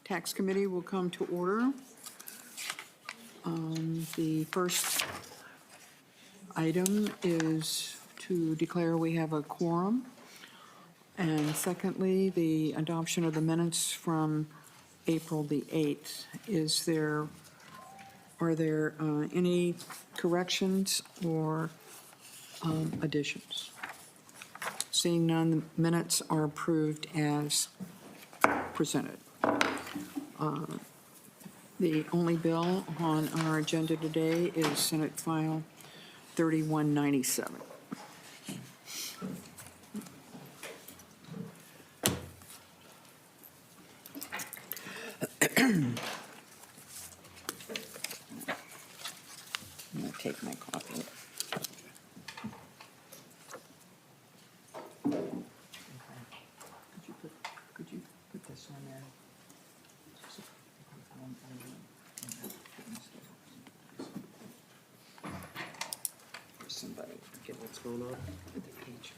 Tax Committee will come to order. The first item is to declare we have a quorum. And secondly, the adoption of the minutes from April the 8th. Are there any corrections or additions? Seeing none, the minutes are approved as presented. The only bill on our agenda today is Senate File 3197. I'm going to take my coffee. Could you put this on there? Somebody get what's going on with the page.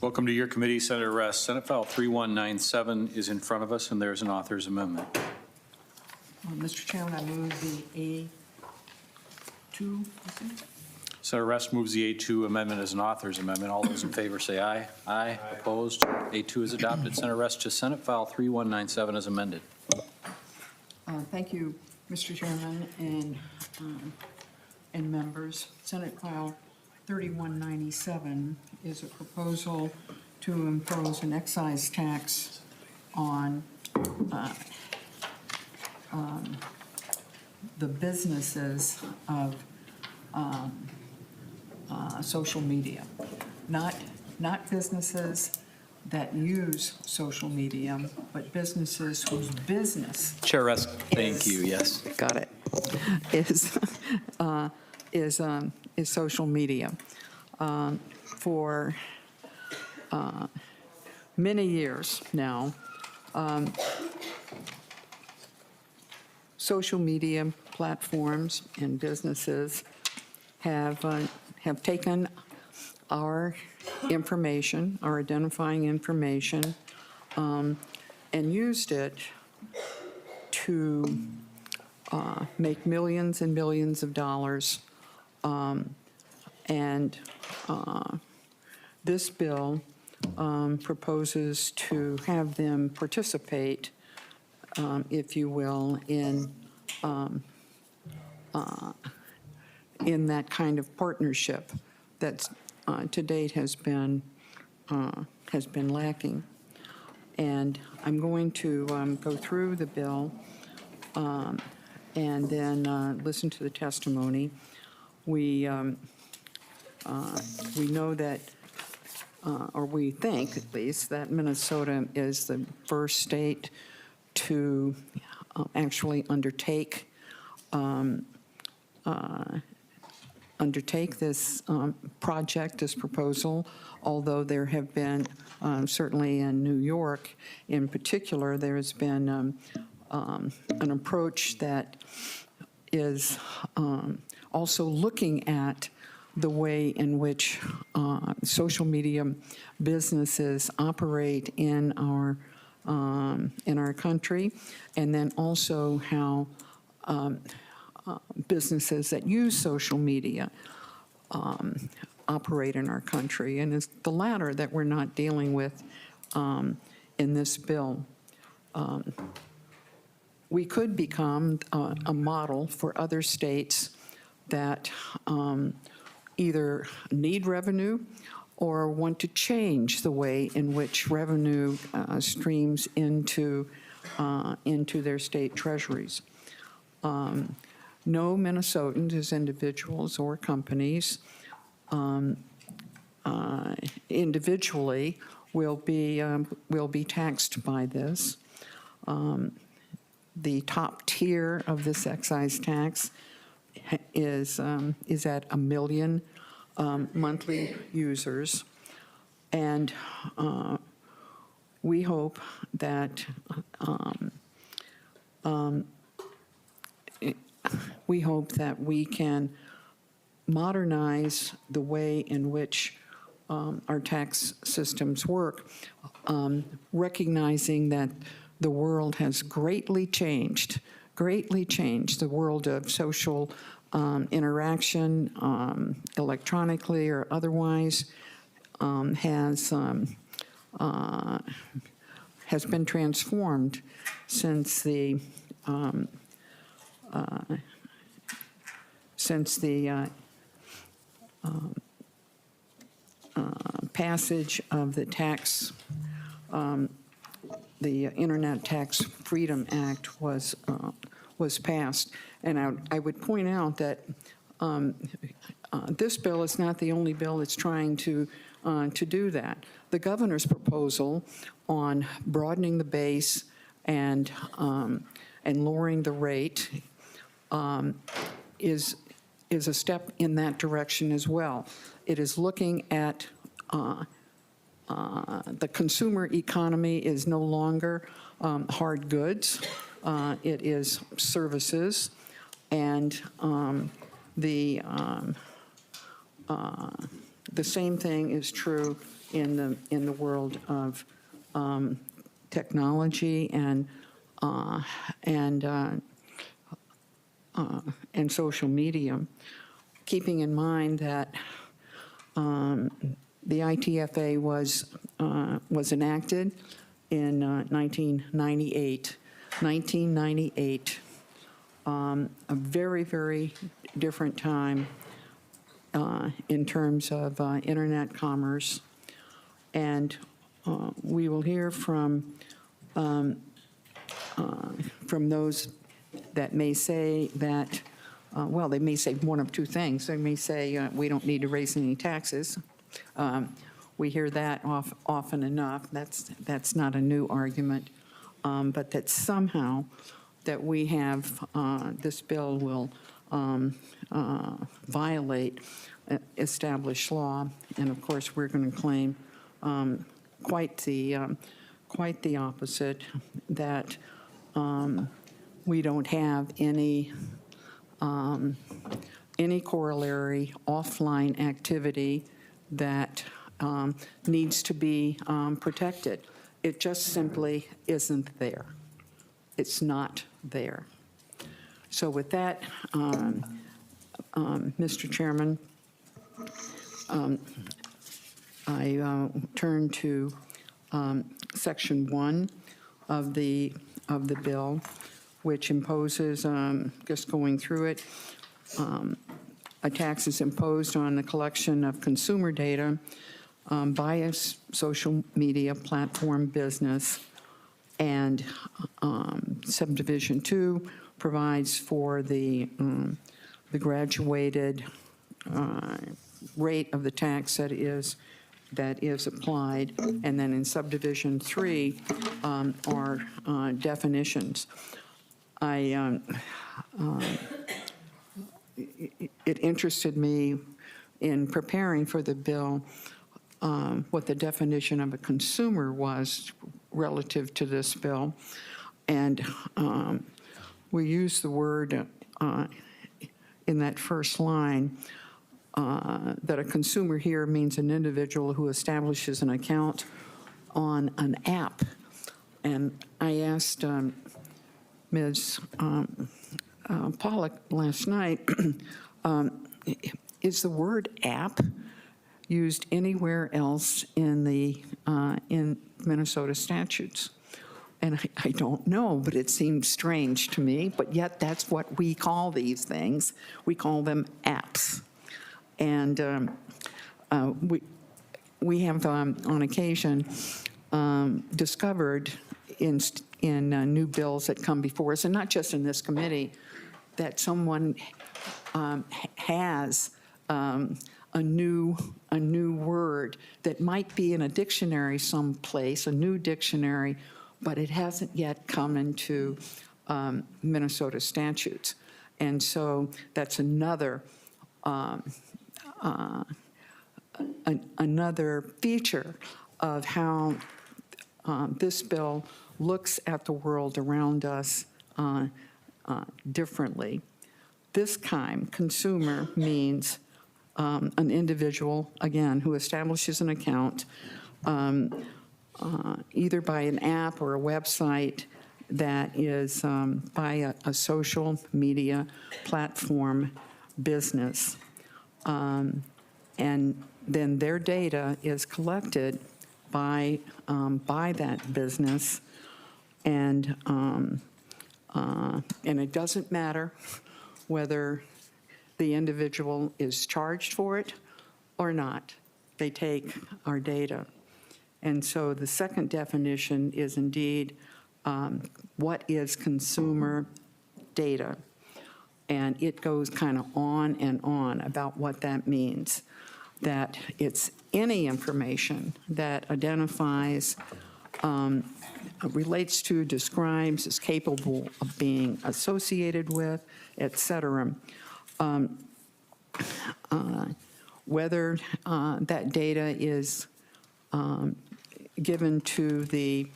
Welcome to your committee, Senate Arrest. Senate File 3197 is in front of us, and there's an author's amendment. Mr. Chairman, I move the A2. Senate Arrest moves the A2 amendment as an author's amendment. All those in favor say aye. Aye. Opposed? A2 is adopted. Senate Arrest to Senate File 3197 as amended. Thank you, Mr. Chairman and members. Senate File 3197 is a proposal to impose an excise tax on the businesses of social media, not businesses that use social media, but businesses whose business Chair Arrest, thank you. Yes. got it, is social media. For many years now, social media platforms and businesses have taken our information, our identifying information, and used it to make millions and millions of dollars. This bill proposes to have them participate, if you will, in that kind of partnership that to date has been lacking. And I'm going to go through the bill and then listen to the testimony. We know that, or we think at least, that Minnesota is the first state to actually undertake this project, this proposal, although there have been, certainly in New York in particular, there has been an approach that is also looking at the way in which social media businesses operate in our country, and then also how businesses that use social media operate in our country. And it's the latter that we're not dealing with in this bill. We could become a model for other states that either need revenue or want to change the way in which revenue streams into their state treasuries. No Minnesotans as individuals or companies individually will be taxed by this. The top tier of this excise tax is at 1 million monthly users, and we hope that we can modernize the way in which our tax systems work, recognizing that the world has greatly changed, the world of social interaction, electronically or otherwise, has been transformed since the passage of the Internet Tax Freedom Act was passed. And I would point out that this bill is not the only bill that's trying to do that. The governor's proposal on broadening the base and lowering the rate is a step in that direction as well. It is looking at the consumer economy is no longer hard goods. It is services, and the same thing is true in the world of technology and social media, keeping in mind that the ITFA was enacted in 1998. 1998, a very, very different time in terms of internet commerce, and we will hear from those that may say that, well, they may say one of two things. They may say we don't need to raise any taxes. We hear that often enough. That's not a new argument, but that somehow that we have this bill will violate established law, and of course we're going to claim quite the opposite, that we don't have any corollary offline activity that needs to be protected. It just simply isn't there. It's not there. So with that, Mr. Chairman, I turn to Section 1 of the bill, which imposes, just going through it, a tax is imposed on the collection of consumer data by a social media platform business, and subdivision 2 provides for the graduated rate of the tax that is applied, and then in subdivision 3 are definitions. It interested me in preparing for the bill what the definition of a consumer was relative to this bill, and we use the word in that first line that a consumer here means an individual who establishes an account on an app. And I asked Ms. Pollack last night, is the word app used anywhere else in Minnesota statutes? And I don't know, but it seems strange to me, but yet that's what we call these things. We call them apps. And we have, on occasion, discovered in new bills that come before us, and not just in this committee, that someone has a new word that might be in a dictionary someplace, a new dictionary, but it hasn't yet come into Minnesota statutes. And so that's another feature of how this bill looks at the world around us differently. This time, consumer means an individual, again, who establishes an account either by an app or a website that is by a social media platform business. And then their data is collected by that business, and it doesn't matter whether the individual is charged for it or not. They take our data. And so the second definition is indeed what is consumer data? And it goes kind of on and on about what that means, that it's any information that identifies, relates to, describes, is capable of being associated with, et cetera. Whether that data is given to the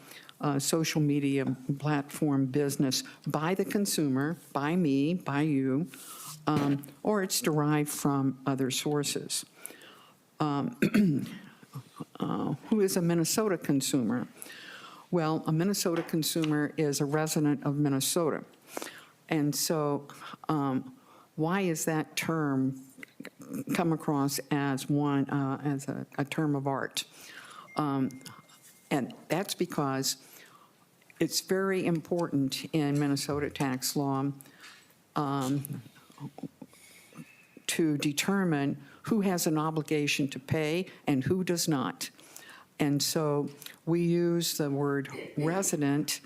social media platform business by the consumer, by me, by you, or it's derived from other sources. Who is a Minnesota consumer? Well, a Minnesota consumer is a resident of Minnesota. And so why is that term come across as one, as a term of art? And that's because it's very important in Minnesota tax law to determine who has an obligation to pay and who does not. And so we use the word resident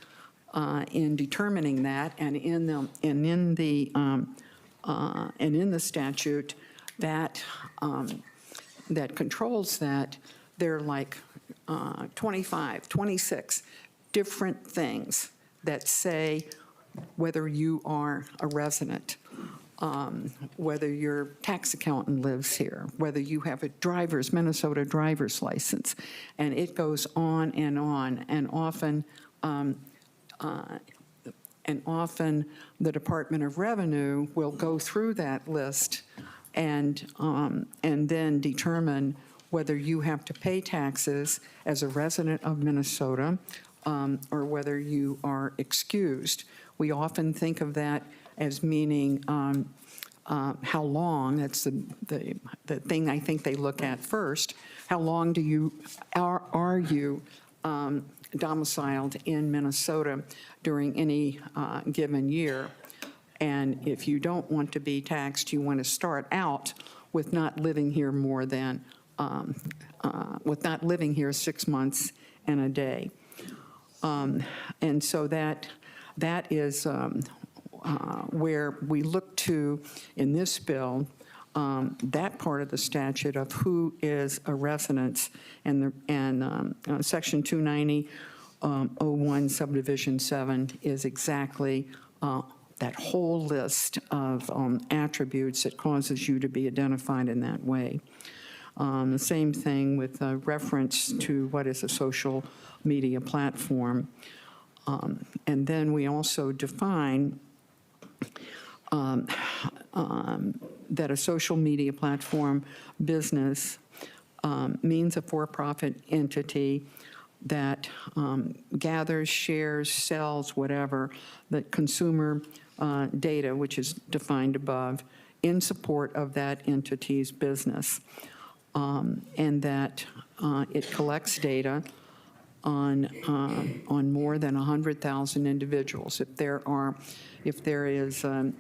in determining that, and in the statute that that controls that, there are like 25, 26 different things that say whether you are a resident, whether your tax accountant lives here, whether you have a Minnesota driver's license, and it goes on, and often the Department of Revenue will go through that list and then determine whether you have to pay taxes as a resident of Minnesota or whether you are excused. We often think of that as meaning how long. That's the thing I think they look at first. How long are you domiciled in Minnesota during any given year? And if you don't want to be taxed, you want to start out with not living here more than with not living here 6 months and a day. And so that is where we look to in this bill, that part of the statute of who is a resident, and Section 290.01 Subdivision 7 is exactly that whole list of attributes that causes you to be identified in that way. The same thing with reference to what is a social media platform. And then we also define that a social media platform business means a for-profit entity that gathers, shares, sells, whatever, that consumer data, which is defined above, in support of that entity's business. And that it collects data on more than 100,000 individuals. If there is a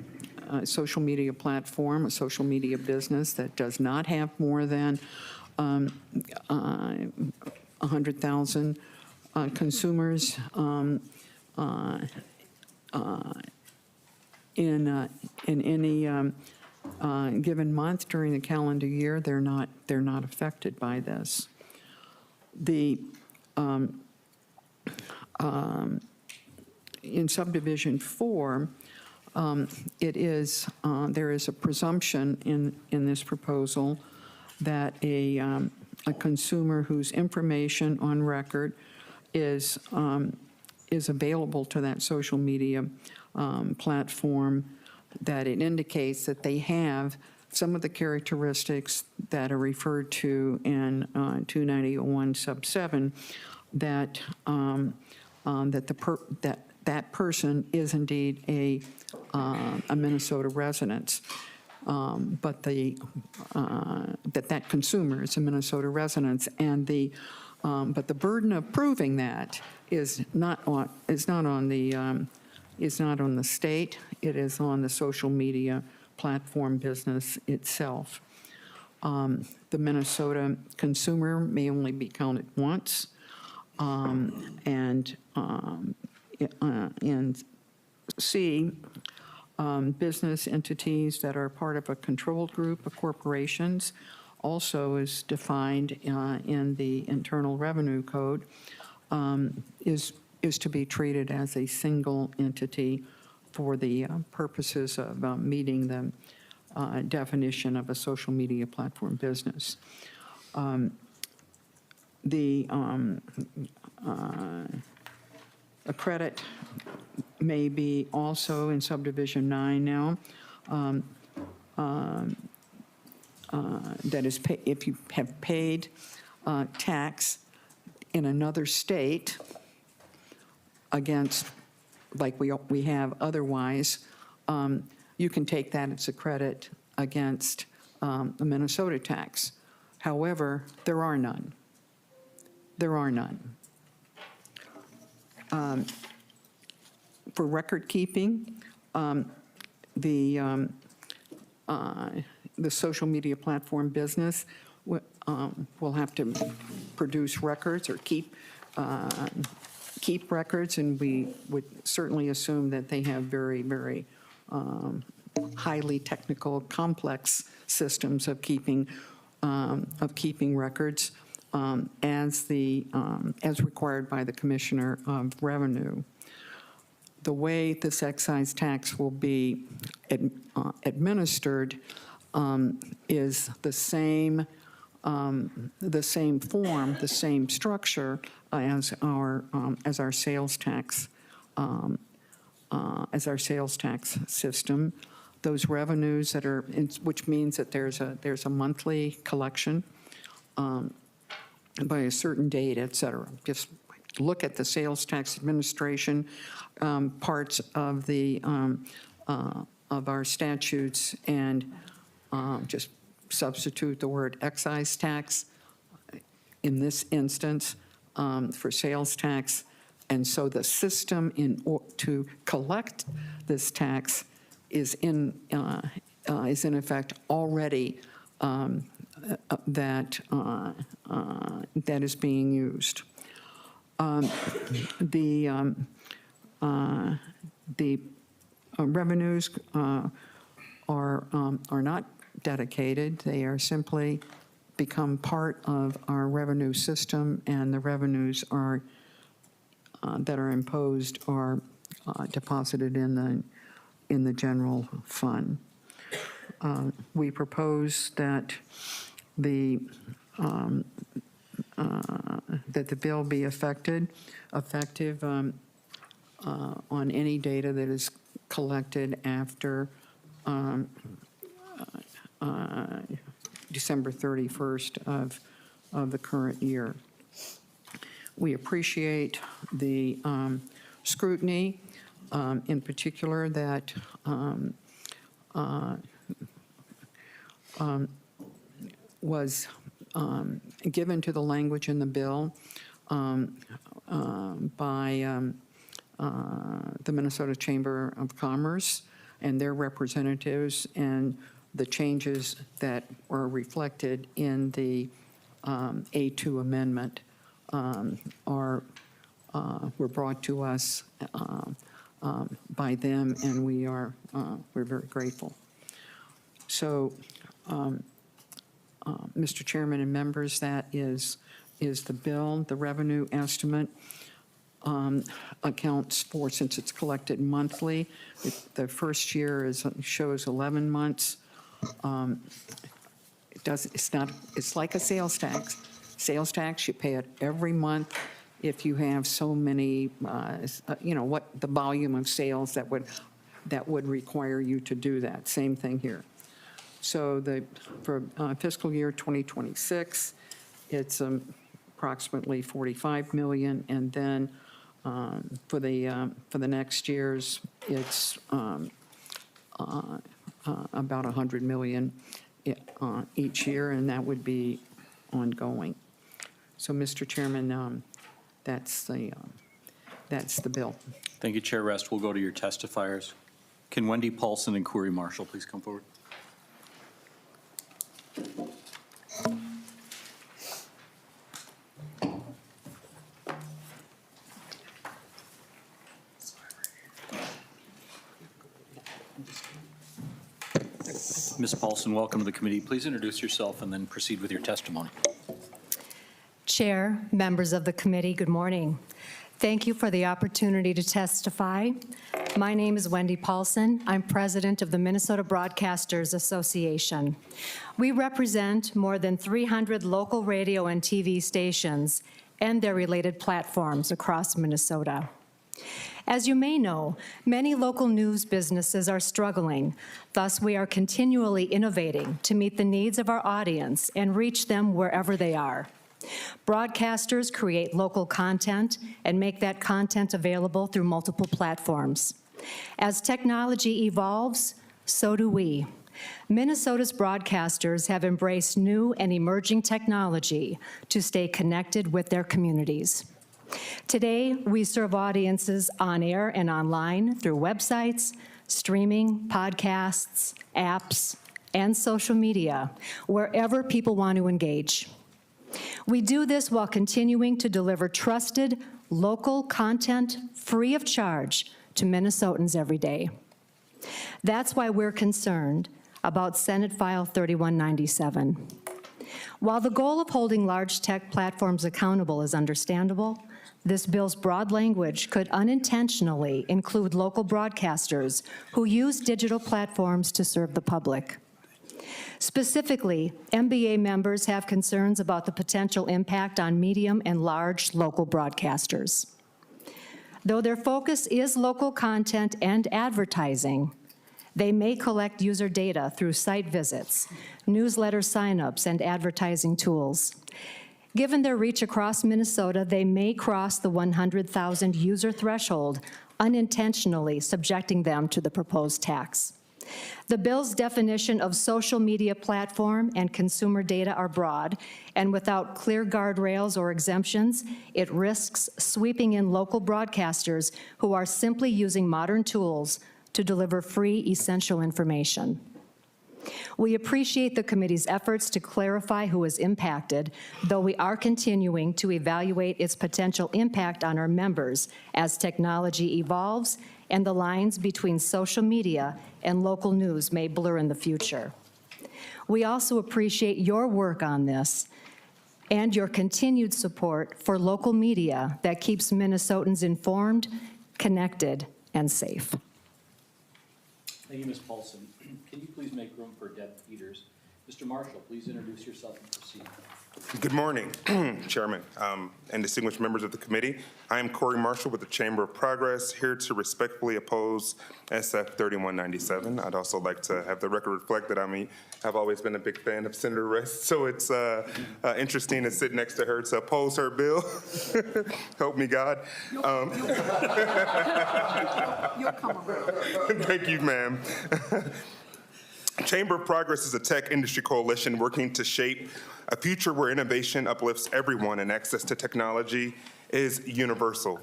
social media platform, a social media business that does not have more than 100,000 consumers in any given month during the calendar year, they're not affected by this. In subdivision 4, there is a presumption in this proposal that a consumer whose information on record is available to that social media platform, that it indicates that they have some of the characteristics that are referred to in 290.01 sub 7, that that person is indeed a Minnesota resident, but that consumer is a Minnesota resident, and but the burden of proving that is not on the state. It is on the social media platform business itself. The Minnesota consumer may only be counted once, and C, business entities that are part of a controlled group of corporations also is defined in the Internal Revenue Code, is to be treated as a single entity for the purposes of meeting the definition of a social media platform business. A credit may be also in subdivision 9 now, that is, if you have paid tax in another state against, like we have otherwise, you can take that as a credit against the Minnesota tax. However, there are none. There are none. For record keeping, the social media platform business will have to produce records or keep records, and we would certainly assume that they have very, very highly technical, complex systems of keeping records as required by the Commissioner of Revenue. The way this excise tax will be administered is the same form, the same structure as our sales tax system. Those revenues that are, which means that there's a monthly collection by a certain date, et cetera. Just look at the sales tax administration parts of our statutes and just substitute the word excise tax in this instance for sales tax. And so the system to collect this tax is in effect already that is being used. The revenues are not dedicated. They are simply become part of our revenue system, and the revenues are that are imposed are deposited in the general fund. We propose that the bill be effective on any data that is collected after December 31st of the current year. We appreciate the scrutiny, in particular that was given to the language in the bill by the Minnesota Chamber of Commerce and their representatives, and the changes that were reflected in the A2 amendment were brought to us by them, and we're very grateful. So, Mr. Chairman and members, that is the bill. The revenue estimate accounts for, since it's collected monthly, the first year shows 11 months. It's like a sales tax. Sales tax, you pay it every month if you have so many, what the volume of sales that would require you to do that. Same thing here. So for fiscal year 2026, it's approximately $45 million, and then for the next years, it's about $100 million each year, and that would be ongoing. So, Mr. Chairman, that's the bill. Thank you, Chair Rest. We'll go to your testifiers. Can Wendy Paulson and Corey Marshall please come forward? Ms. Paulson, welcome to the committee. Please introduce yourself and then proceed with your testimony. Chair, members of the committee, good morning. Thank you for the opportunity to testify. My name is Wendy Paulson. I'm president of the Minnesota Broadcasters Association. We represent more than 300 local radio and TV stations and their related platforms across Minnesota. As you may know, many local news businesses are struggling. Thus, we are continually innovating to meet the needs of our audience and reach them wherever they are. Broadcasters create local content and make that content available through multiple platforms. As technology evolves, so do we. Minnesota's broadcasters have embraced new and emerging technology to stay connected with their communities. Today, we serve audiences on air and online through websites, streaming, podcasts, apps, and social media, wherever people want to engage. We do this while continuing to deliver trusted, local content free of charge to Minnesotans every day. That's why we're concerned about Senate File 3197. While the goal of holding large tech platforms accountable is understandable, this bill's broad language could unintentionally include local broadcasters who use digital platforms to serve the public. Specifically, MBA members have concerns about the potential impact on medium and large local broadcasters. Though their focus is local content and advertising, they may collect user data through site visits, newsletter signups, and advertising tools. Given their reach across Minnesota, they may cross the 100,000 user threshold, unintentionally subjecting them to the proposed tax. The bill's definition of social media platform and consumer data are broad, and without clear guardrails or exemptions, it risks sweeping in local broadcasters who are simply using modern tools to deliver free, essential information. We appreciate the committee's efforts to clarify who is impacted, though we are continuing to evaluate its potential impact on our members as technology evolves and the lines between social media and local news may blur in the future. We also appreciate your work on this and your continued support for local media that keeps Minnesotans informed, connected, and safe. Thank you, Ms. Paulson. Can you please make room for Deb Peters? Mr. Marshall, please introduce yourself and proceed. Good morning, Chairman and distinguished members of the committee. I am Corey Marshall with the Chamber of Progress, here to respectfully oppose SF 3197. I'd also like to have the record reflect that I've always been a big fan of Senator Rest, so it's interesting to sit next to her to oppose her bill. Help me, God. You'll come around. Thank you, ma'am. Chamber of Progress is a tech industry coalition working to shape a future where innovation uplifts everyone and access to technology is universal.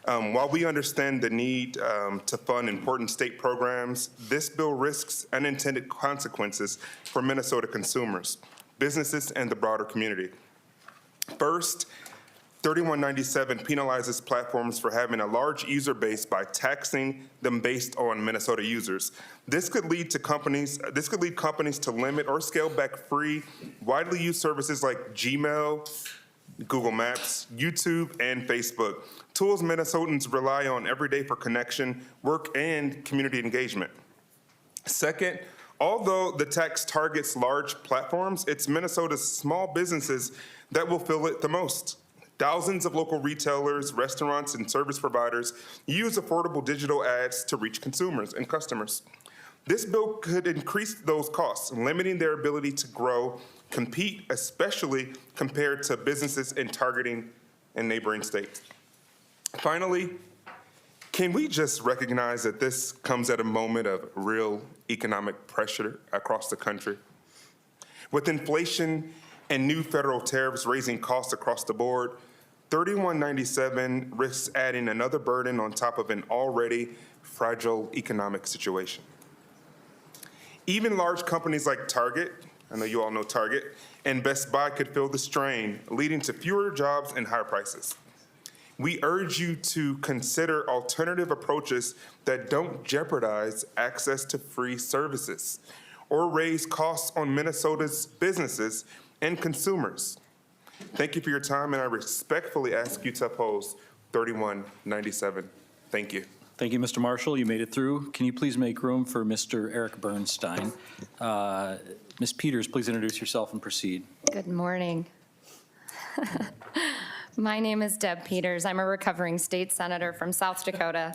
While we understand the need to fund important state programs, this bill risks unintended consequences for Minnesota consumers, businesses, and the broader community. First, 3197 penalizes platforms for having a large user base by taxing them based on Minnesota users. This could lead companies to limit or scale back free, widely used services like Gmail, Google Maps, YouTube, and Facebook, tools Minnesotans rely on every day for connection, work, and community engagement. Second, although the tax targets large platforms, it's Minnesota's small businesses that will feel it the most. Thousands of local retailers, restaurants, and service providers use affordable digital ads to reach consumers and customers. This bill could increase those costs, limiting their ability to grow, compete, especially compared to businesses in targeting in neighboring states. Finally, can we just recognize that this comes at a moment of real economic pressure across the country? With inflation and new federal tariffs raising costs across the board, 3197 risks adding another burden on top of an already fragile economic situation. Even large companies like Target, I know you all know Target, and Best Buy could feel the strain, leading to fewer jobs and higher prices. We urge you to consider alternative approaches that don't jeopardize access to free services or raise costs on Minnesota's businesses and consumers. Thank you for your time, and I respectfully ask you to oppose 3197. Thank you. Thank you, Mr. Marshall. You made it through. Can you please make room for Mr. Eric Bernstein? Ms. Peters, please introduce yourself and proceed. Good morning. My name is Deb Peters. I'm a recovering state senator from South Dakota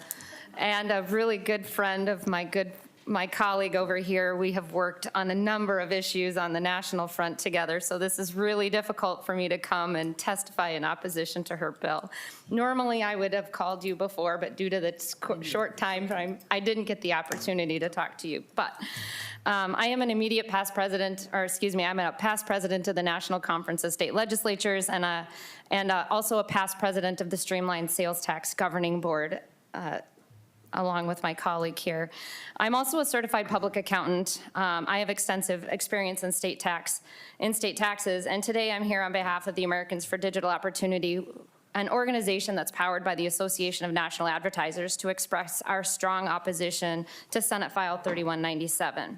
and a really good friend of my colleague over here. We have worked on a number of issues on the national front together, so this is really difficult for me to come and testify in opposition to her bill. Normally, I would have called you before, but due to the short time frame, I didn't get the opportunity to talk to you. But I am an immediate past president, or excuse me, I'm a past president of the National Conference of State Legislatures and also a past president of the Streamlined Sales Tax Governing Board, along with my colleague here. I'm also a certified public accountant. I have extensive experience in state taxes, and today I'm here on behalf of the Americans for Digital Opportunity, an organization that's powered by the Association of National Advertisers, to express our strong opposition to Senate File 3197.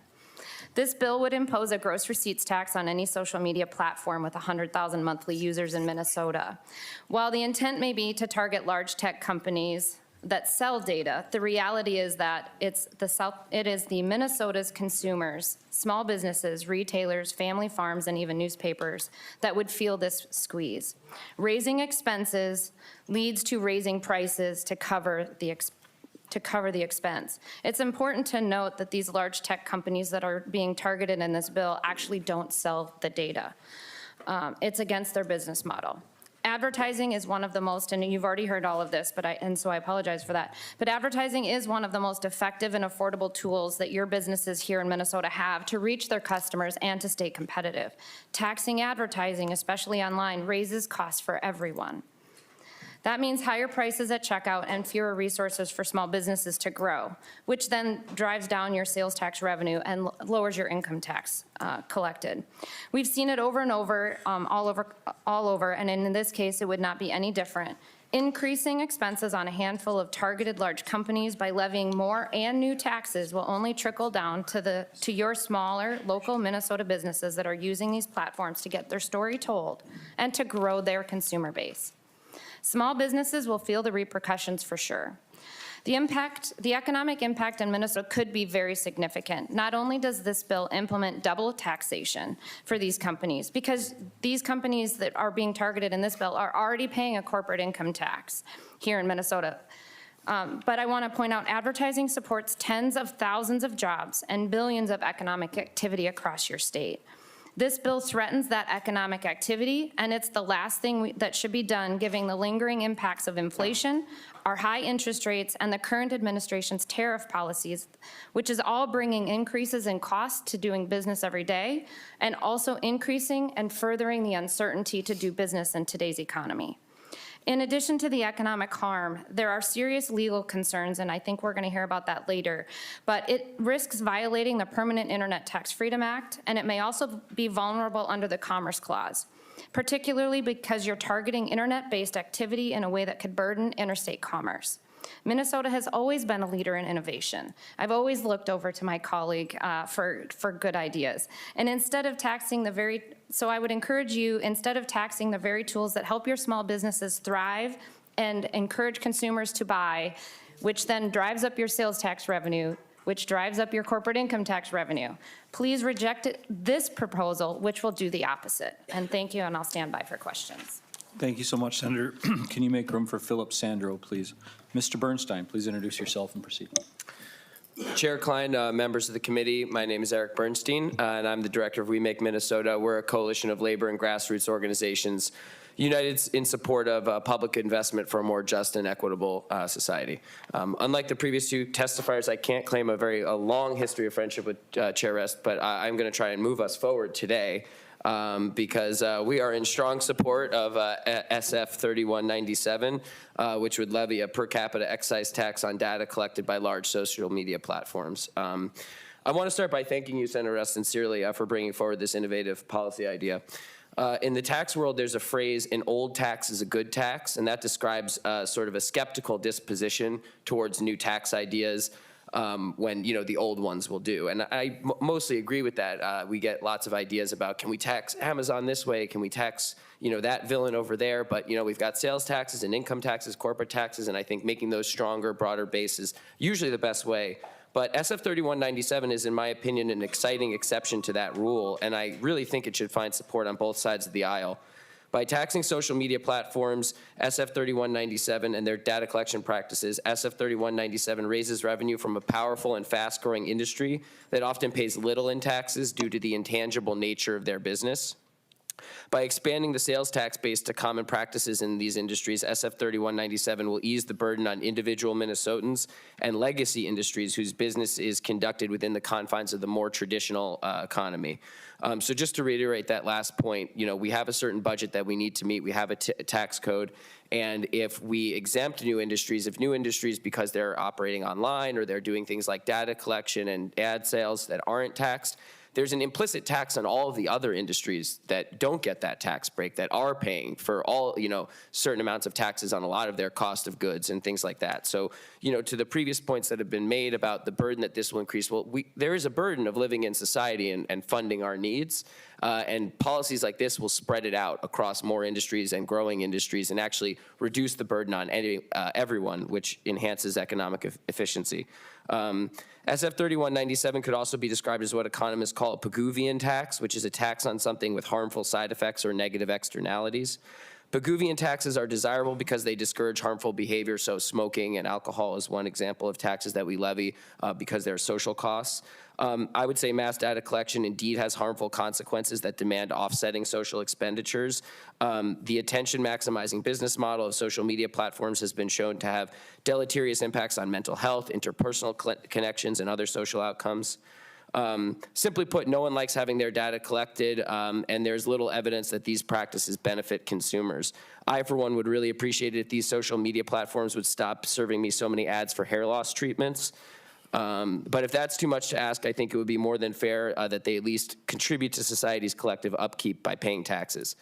This bill would impose a gross receipts tax on any social media platform with 100,000 monthly users in Minnesota. While the intent may be to target large tech companies that sell data, the reality is that it is the Minnesota's consumers, small businesses, retailers, family farms, and even newspapers that would feel this squeeze. Raising expenses leads to raising prices to cover the expense. It's important to note that these large tech companies that are being targeted in this bill actually don't sell the data. It's against their business model. Advertising is one of the most, and you've already heard all of this, and so I apologize for that, but advertising is one of the most effective and affordable tools that your businesses here in Minnesota have to reach their customers and to stay competitive. Taxing advertising, especially online, raises costs for everyone. That means higher prices at checkout and fewer resources for small businesses to grow, which then drives down your sales tax revenue and lowers your income tax collected. We've seen it over and over, all over, and in this case, it would not be any different. Increasing expenses on a handful of targeted large companies by levying more and new taxes will only trickle down to your smaller local Minnesota businesses that are using these platforms to get their story told and to grow their consumer base. Small businesses will feel the repercussions for sure. The economic impact in Minnesota could be very significant. Not only does this bill implement double taxation for these companies, because these companies that are being targeted in this bill are already paying a corporate income tax here in Minnesota. But I want to point out advertising supports tens of thousands of jobs and billions of economic activity across your state. This bill threatens that economic activity, and it's the last thing that should be done given the lingering impacts of inflation, our high interest rates, and the current administration's tariff policies, which is all bringing increases in cost to doing business every day, and also increasing and furthering the uncertainty to do business in today's economy. In addition to the economic harm, there are serious legal concerns, and I think we're going to hear about that later, but it risks violating the Permanent Internet Tax Freedom Act, and it may also be vulnerable under the Commerce Clause, particularly because you're targeting internet-based activity in a way that could burden interstate commerce. Minnesota has always been a leader in innovation. I've always looked over to my colleague for good ideas. And instead of taxing so I would encourage you, instead of taxing the very tools that help your small businesses thrive and encourage consumers to buy, which then drives up your sales tax revenue, which drives up your corporate income tax revenue, please reject this proposal, which will do the opposite. And thank you, and I'll stand by for questions. Thank you so much, Senator. Can you make room for Philip Sandro, please? Mr. Bernstein, please introduce yourself and proceed. Chair Klein, members of the committee, my name is Eric Bernstein, and I'm the director of We Make Minnesota. We're a coalition of labor and grassroots organizations united in support of public investment for a more just and equitable society. Unlike the previous two testifiers, I can't claim a long history of friendship with Chair Rest, but I'm going to try and move us forward today. Because we are in strong support of SF 3197, which would levy a per capita excise tax on data collected by large social media platforms. I want to start by thanking you, Senator Rest, sincerely for bringing forward this innovative policy idea. In the tax world, there's a phrase, an old tax is a good tax, and that describes sort of a skeptical disposition towards new tax ideas. When, the old ones will do. And I mostly agree with that. We get lots of ideas about, can we tax Amazon this way? Can we tax, that villain over there? But, we've got sales taxes and income taxes, corporate taxes, and I think making those stronger, broader bases usually the best way. But SF 3197 is, in my opinion, an exciting exception to that rule, and I really think it should find support on both sides of the aisle. By taxing social media platforms, SF 3197, and their data collection practices, SF 3197 raises revenue from a powerful and fast-growing industry that often pays little in taxes due to the intangible nature of their business. By expanding the sales tax base to common practices in these industries, SF 3197 will ease the burden on individual Minnesotans and legacy industries whose business is conducted within the confines of the more traditional economy. So just to reiterate that last point, we have a certain budget that we need to meet. We have a tax code. And if we exempt new industries, because they're operating online or they're doing things like data collection and ad sales that aren't taxed, there's an implicit tax on all of the other industries that don't get that tax break, that are paying for all, certain amounts of taxes on a lot of their cost of goods and things like that. So, to the previous points that have been made about the burden that this will increase, well, there is a burden of living in society and funding our needs. And policies like this will spread it out across more industries and growing industries and actually reduce the burden on everyone, which enhances economic efficiency. SF 3197 could also be described as what economists call a Pigouvian tax, which is a tax on something with harmful side effects or negative externalities. Pigouvian taxes are desirable because they discourage harmful behavior, so smoking and alcohol is one example of taxes that we levy because they're social costs. I would say mass data collection indeed has harmful consequences that demand offsetting social expenditures. The attention-maximizing business model of social media platforms has been shown to have deleterious impacts on mental health, interpersonal connections, and other social outcomes. Simply put, no one likes having their data collected, and there's little evidence that these practices benefit consumers. I, for one, would really appreciate it if these social media platforms would stop serving me so many ads for hair loss treatments. But if that's too much to ask, I think it would be more than fair that they at least contribute to society's collective upkeep by paying taxes.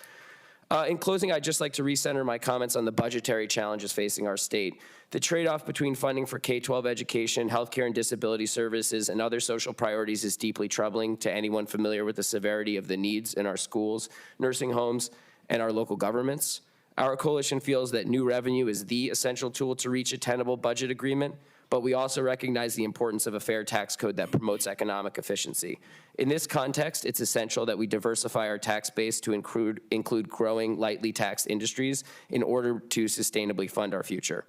In closing, I'd just like to recenter my comments on the budgetary challenges facing our state. The trade-off between funding for K-12 education, healthcare and disability services, and other social priorities is deeply troubling to anyone familiar with the severity of the needs in our schools, nursing homes, and our local governments. Our coalition feels that new revenue is the essential tool to reach a tenable budget agreement, but we also recognize the importance of a fair tax code that promotes economic efficiency. In this context, it's essential that we diversify our tax base to include growing, lightly taxed industries in order to sustainably fund our future.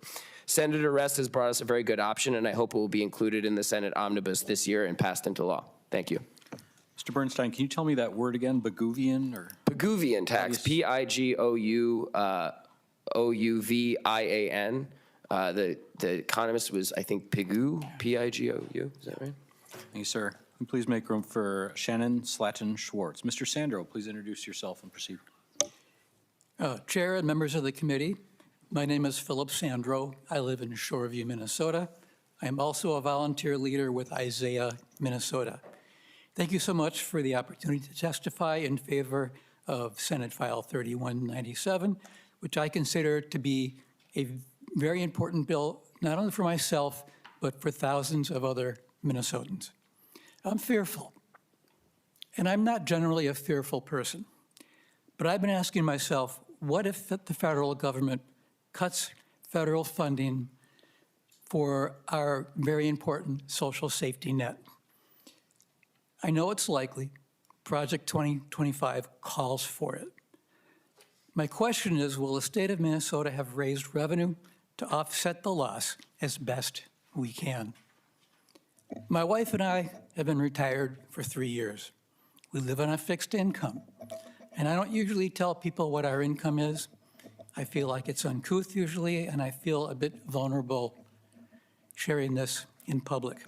Senator Rest has brought us a very good option, and I hope it will be included in the Senate omnibus this year and passed into law. Thank you. Mr. Bernstein, can you tell me that word again, Pigouvian? Or Pigouvian tax, Pigouvian. The economist was, I think, Pigou, Pigou. Is that right? Thank you, sir. And please make room for Shannon Slatton Schwartz. Mr. Sandro, please introduce yourself and proceed. Chair and members of the committee, My name is Philip Sandro. I live in Shoreview, Minnesota. I am also a volunteer leader with Isaiah, Minnesota. Thank you so much for the opportunity to testify in favor of Senate File 3197, which I consider to be a very important bill, not only for myself, but for thousands of other Minnesotans. I'm fearful, and I'm not generally a fearful person, but I've been asking myself, what if the federal government cuts federal funding for our very important social safety net? I know it's likely. Project 2025 calls for it. My question is, will the state of Minnesota have raised revenue to offset the loss as best we can? My wife and I have been retired for 3 years. We live on a fixed income, and I don't usually tell people what our income is. I feel like it's uncouth usually, and I feel a bit vulnerable sharing this in public.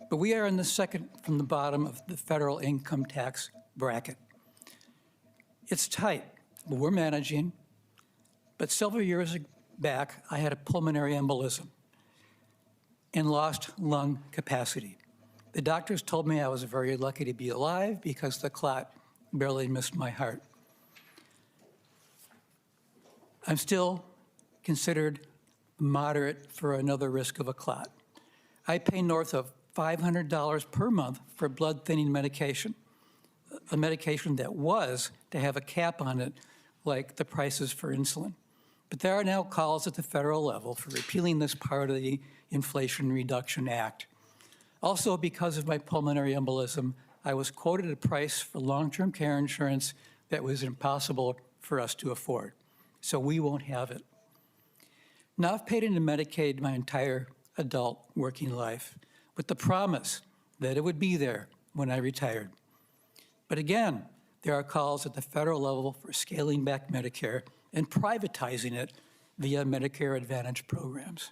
But we are in the second from the bottom of the federal income tax bracket. It's tight, but we're managing. But several years back, I had a pulmonary embolism and lost lung capacity. The doctors told me I was very lucky to be alive because the clot barely missed my heart. I'm still considered moderate for another risk of a clot. I pay north of $500 per month for blood thinning medication, a medication that was to have a cap on it like the prices for insulin. But there are now calls at the federal level for repealing this part of the Inflation Reduction Act. Also, because of my pulmonary embolism, I was quoted a price for long-term care insurance that was impossible for us to afford. So we won't have it. Now, I've paid into Medicaid my entire adult working life with the promise that it would be there when I retired. But again, there are calls at the federal level for scaling back Medicare and privatizing it via Medicare Advantage programs.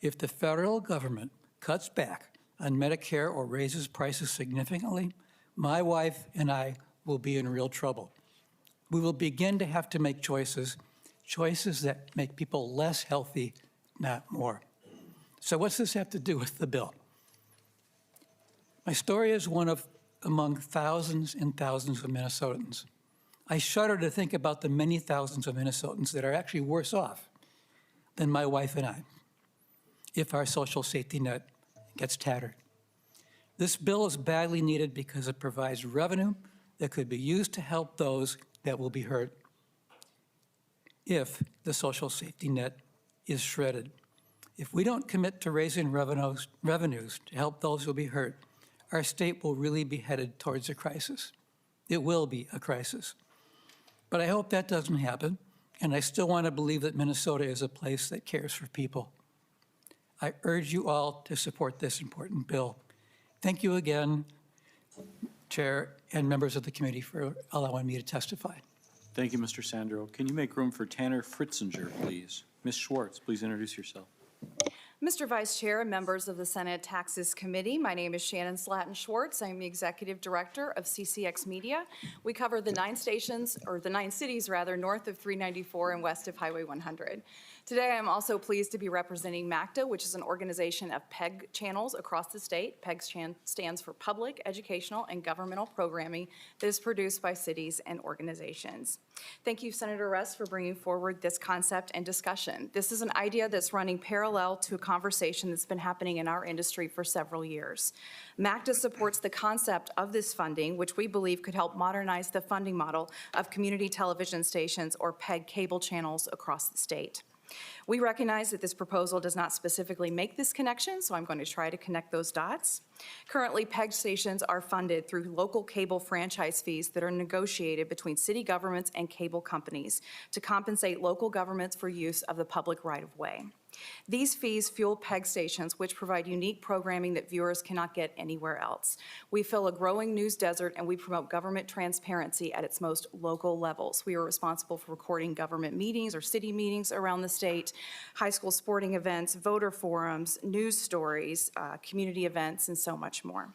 If the federal government cuts back on Medicare or raises prices significantly, my wife and I will be in real trouble. We will begin to have to make choices that make people less healthy, not more. So what's this have to do with the bill? My story is one of among thousands and thousands of Minnesotans. I shudder to think about the many thousands of Minnesotans that are actually worse off than my wife and I if our social safety net gets tattered. This bill is badly needed because it provides revenue that could be used to help those that will be hurt if the social safety net is shredded. If we don't commit to raising revenues to help those who will be hurt, our state will really be headed towards a crisis. It will be a crisis. But I hope that doesn't happen, and I still want to believe that Minnesota is a place that cares for people. I urge you all to support this important bill. Thank you again, Chair and members of the committee, for allowing me to testify. Thank you, Mr. Sandro. Can you make room for Tanner Fritzinger, please? Ms. Schwartz, please introduce yourself. Mr. Vice Chair and members of the Senate Taxes Committee, my name is Shannon Slatton Schwartz. I'm the Executive Director of CCX Media. We cover the 9 stations, or the 9 cities rather, north of 394 and west of Highway 100. Today, I'm also pleased to be representing MACTA, which is an organization of PEG channels across the state. PEG stands for Public, Educational, and Governmental Programming that is produced by cities and organizations. Thank you, Senator Russ, for bringing forward this concept and discussion. This is an idea that's running parallel to a conversation that's been happening in our industry for several years. MACTA supports the concept of this funding, which we believe could help modernize the funding model of community television stations or PEG cable channels across the state. We recognize that this proposal does not specifically make this connection, so I'm going to try to connect those dots. Currently, PEG stations are funded through local cable franchise fees that are negotiated between city governments and cable companies to compensate local governments for use of the public right-of-way. These fees fuel PEG stations, which provide unique programming that viewers cannot get anywhere else. We fill a growing news desert, and we promote government transparency at its most local levels. We are responsible for recording government meetings or city meetings around the state, high school sporting events, voter forums, news stories, community events, and so much more.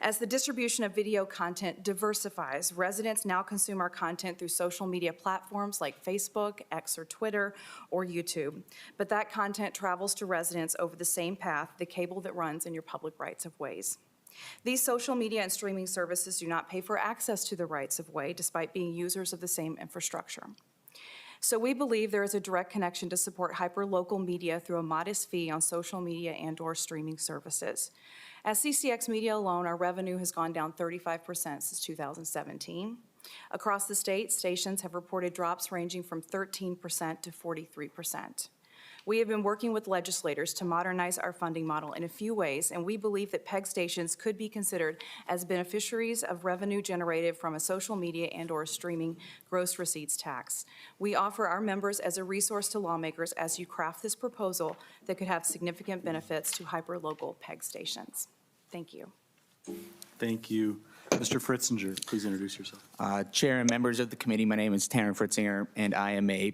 As the distribution of video content diversifies, residents now consume our content through social media platforms like Facebook, X or Twitter, or YouTube. But that content travels to residents over the same path, the cable that runs in your public rights-of-ways. These social media and streaming services do not pay for access to the rights-of-way, despite being users of the same infrastructure. So we believe there is a direct connection to support hyperlocal media through a modest fee on social media and/or streaming services. At CCX Media alone, our revenue has gone down 35% since 2017. Across the state, stations have reported drops ranging from 13% to 43%. We have been working with legislators to modernize our funding model in a few ways, and we believe that PEG stations could be considered as beneficiaries of revenue generated from a social media and/or streaming gross receipts tax. We offer our members as a resource to lawmakers as you craft this proposal that could have significant benefits to hyperlocal PEG stations. Thank you. Thank you. Mr. Fritzinger, please introduce yourself. Chair and members of the committee, my name is Taryn Fritzinger, and I am a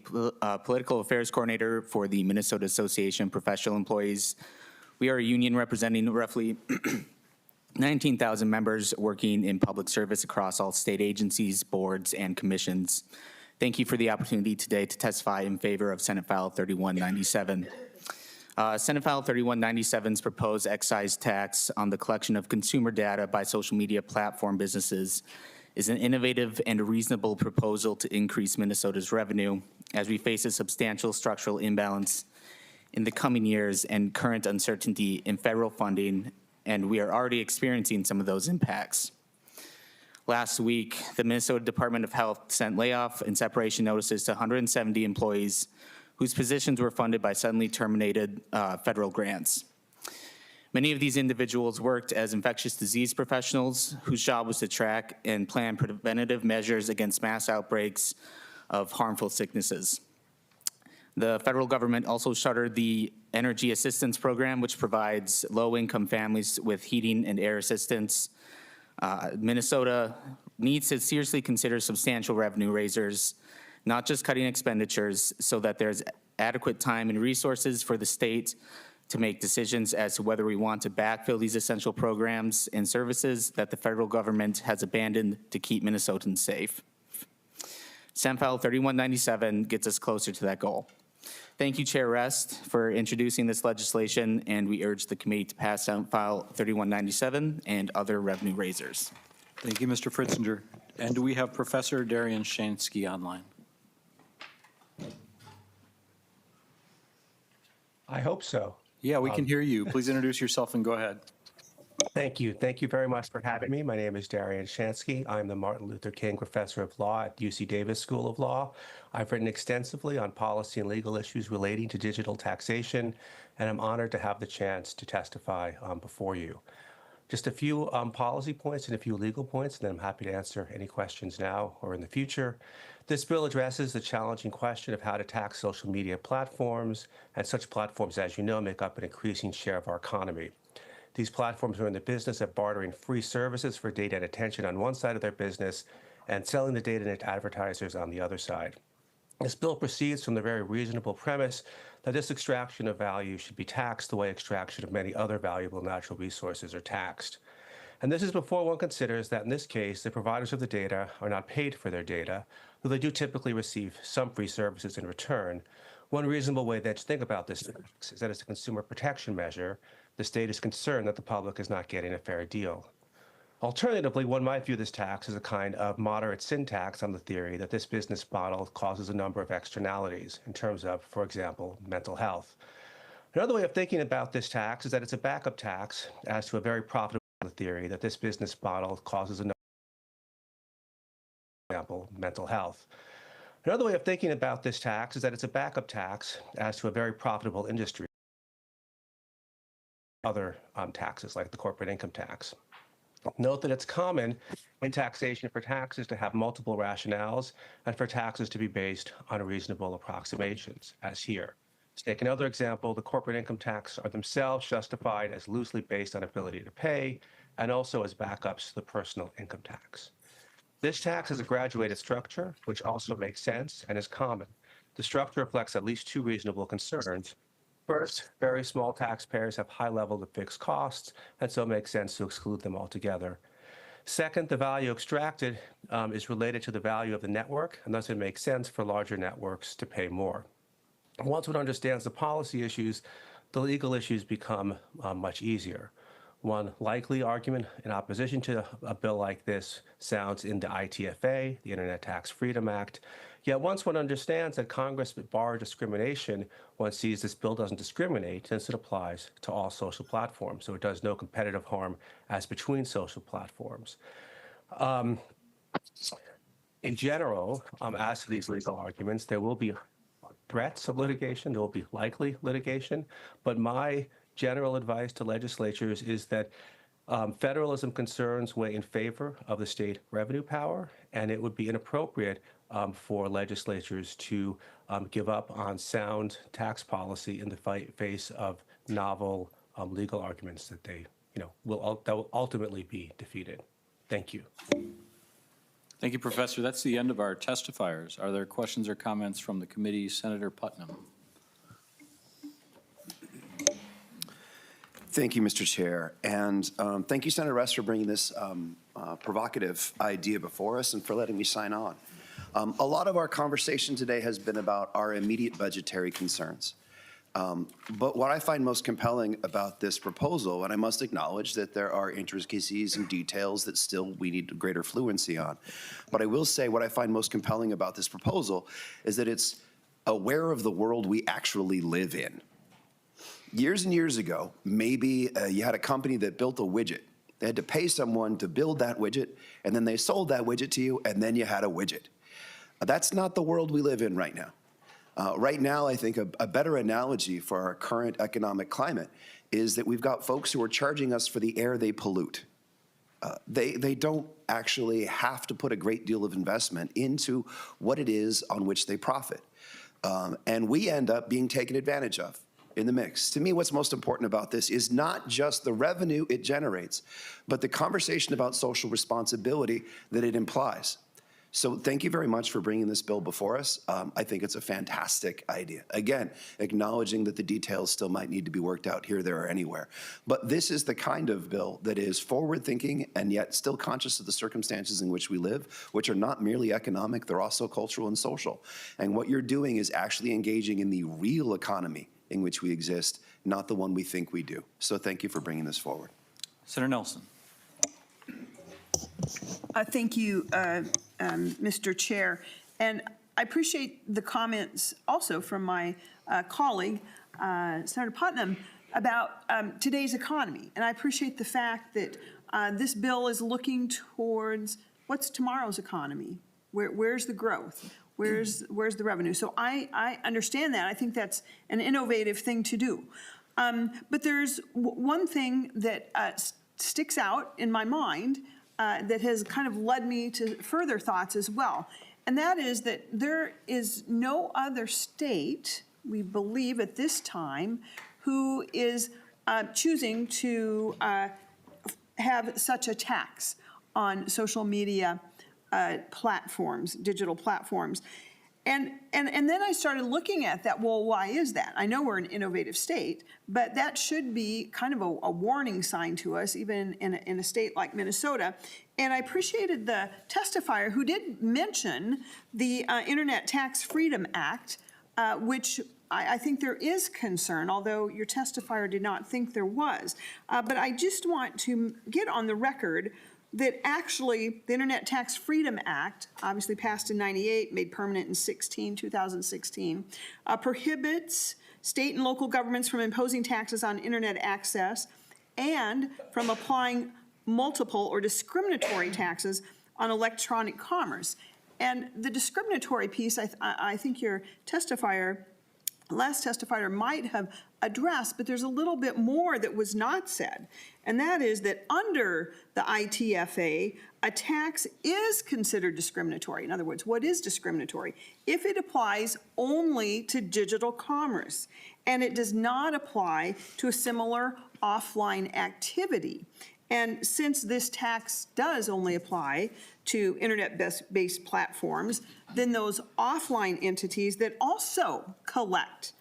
political affairs coordinator for the Minnesota Association of Professional Employees. We are a union representing roughly 19,000 members working in public service across all state agencies, boards, and commissions. Thank you for the opportunity today to testify in favor of Senate File 3197. Senate File 3197's proposed excise tax on the collection of consumer data by social media platform businesses is an innovative and reasonable proposal to increase Minnesota's revenue as we face a substantial structural imbalance in the coming years and current uncertainty in federal funding, and we are already experiencing some of those impacts. Last week, the Minnesota Department of Health sent layoff and separation notices to 170 employees whose positions were funded by suddenly terminated federal grants. Many of these individuals worked as infectious disease professionals whose job was to track and plan preventative measures against mass outbreaks of harmful sicknesses. The federal government also shuttered the Energy Assistance Program, which provides low-income families with heating and air assistance. Minnesota needs to seriously consider substantial revenue raisers, not just cutting expenditures, so that there's adequate time and resources for the state to make decisions as to whether we want to backfill these essential programs and services that the federal government has abandoned to keep Minnesotans safe. Senate File 3197 gets us closer to that goal. Thank you, Chair Rest, for introducing this legislation, and we urge the committee to pass Senate File 3197 and other revenue raisers. Thank you, Mr. Fritzinger. And do we have Professor Darian Shansky online? I hope so. Yeah, we can hear you. Please introduce yourself and go ahead. Thank you. Thank you very much for having me. My name is Darian Shansky. I'm the Martin Luther King Professor of Law at UC Davis School of Law. I've written extensively on policy and legal issues relating to digital taxation, and I'm honored to have the chance to testify before you. Just a few policy points and a few legal points, and then I'm happy to answer any questions now or in the future. This bill addresses the challenging question of how to tax social media platforms, and such platforms, as you know, make up an increasing share of our economy. These platforms are in the business of bartering free services for data and attention on one side of their business and selling the data to advertisers on the other side. This bill proceeds from the very reasonable premise that this extraction of value should be taxed the way extraction of many other valuable natural resources are taxed. And this is before one considers that in this case, the providers of the data are not paid for their data, though they do typically receive some free services in return. One reasonable way to think about this tax is that it's a consumer protection measure. The state is concerned that the public is not getting a fair deal. Alternatively, one might view this tax as a kind of moderate sin tax on the theory that this business model causes a number of externalities in terms of, for example, mental health. Another way of thinking about this tax is that it's a backup tax as to a very profitable theory that this business model causes a number of, for example, mental health. Another way of thinking about this tax is that it's a backup tax as to a very profitable industry, other taxes like the corporate income tax. Note that it's common in taxation for taxes to have multiple rationales and for taxes to be based on reasonable approximations, as here. To take another example, the corporate income tax are themselves justified as loosely based on ability to pay and also as backups to the personal income tax. This tax is a graduated structure, which also makes sense and is common. The structure reflects at least two reasonable concerns. First, very small taxpayers have high levels of fixed costs, and so it makes sense to exclude them altogether. Second, the value extracted is related to the value of the network, and thus it makes sense for larger networks to pay more. Once one understands the policy issues, the legal issues become much easier. One likely argument in opposition to a bill like this sounds in the ITFA, the Internet Tax Freedom Act. Yet once one understands that Congress would bar discrimination, one sees this bill doesn't discriminate since it applies to all social platforms. So it does no competitive harm as between social platforms. In general, as to these legal arguments, there will be threats of litigation, there will be likely litigation, but my general advice to legislatures is that federalism concerns weigh in favor of the state revenue power, and it would be inappropriate for legislatures to give up on sound tax policy in the face of novel legal arguments that that will ultimately be defeated. Thank you. Thank you, Professor. That's the end of our testifiers. Are there questions or comments from the committee? Senator Putnam. Thank you, Mr. Chair. And thank you, Senator Rest, for bringing this provocative idea before us and for letting me sign on. A lot of our conversation today has been about our immediate budgetary concerns. But what I find most compelling about this proposal, and I must acknowledge that there are intricacies and details that still we need greater fluency on, but I will say what I find most compelling about this proposal is that it's aware of the world we actually live in. Years and years ago, maybe you had a company that built a widget. They had to pay someone to build that widget, and then they sold that widget to you, and then you had a widget. That's not the world we live in right now. Right now, I think a better analogy for our current economic climate is that we've got folks who are charging us for the air they pollute. They don't actually have to put a great deal of investment into what it is on which they profit. And we end up being taken advantage of in the mix. To me, what's most important about this is not just the revenue it generates, but the conversation about social responsibility that it implies. So thank you very much for bringing this bill before us. I think it's a fantastic idea. Again, acknowledging that the details still might need to be worked out here, there, or anywhere. But this is the kind of bill that is forward-thinking and yet still conscious of the circumstances in which we live, which are not merely economic, they're also cultural and social. And what you're doing is actually engaging in the real economy in which we exist, not the one we think we do. So thank you for bringing this forward. Senator Nelson. Thank you, Mr. Chair. And I appreciate the comments also from my colleague, Senator Putnam, about today's economy. And I appreciate the fact that this bill is looking towards what's tomorrow's economy? Where's the growth? Where's the revenue? So I understand that. I think that's an innovative thing to do. But there's one thing that sticks out in my mind that has kind of led me to further thoughts as well. And that is that there is no other state, we believe at this time, who is choosing to have such a tax on social media platforms, digital platforms. And then I started looking at that, well, why is that? I know we're an innovative state, but that should be kind of a warning sign to us, even in a state like Minnesota. And I appreciated the testifier who did mention the Internet Tax Freedom Act, which I think there is concern, although your testifier did not think there was. But I just want to get on the record that actually the Internet Tax Freedom Act, obviously passed in '98, made permanent in 2016, prohibits state and local governments from imposing taxes on Internet access and from applying multiple or discriminatory taxes on electronic commerce. And the discriminatory piece, I think your last testifier might have addressed, but there's a little bit more that was not said. And that is that under the ITFA, a tax is considered discriminatory. In other words, what is discriminatory? If it applies only to digital commerce and it does not apply to a similar offline activity. And since this tax does only apply to internet-based platforms, then those offline entities that also collect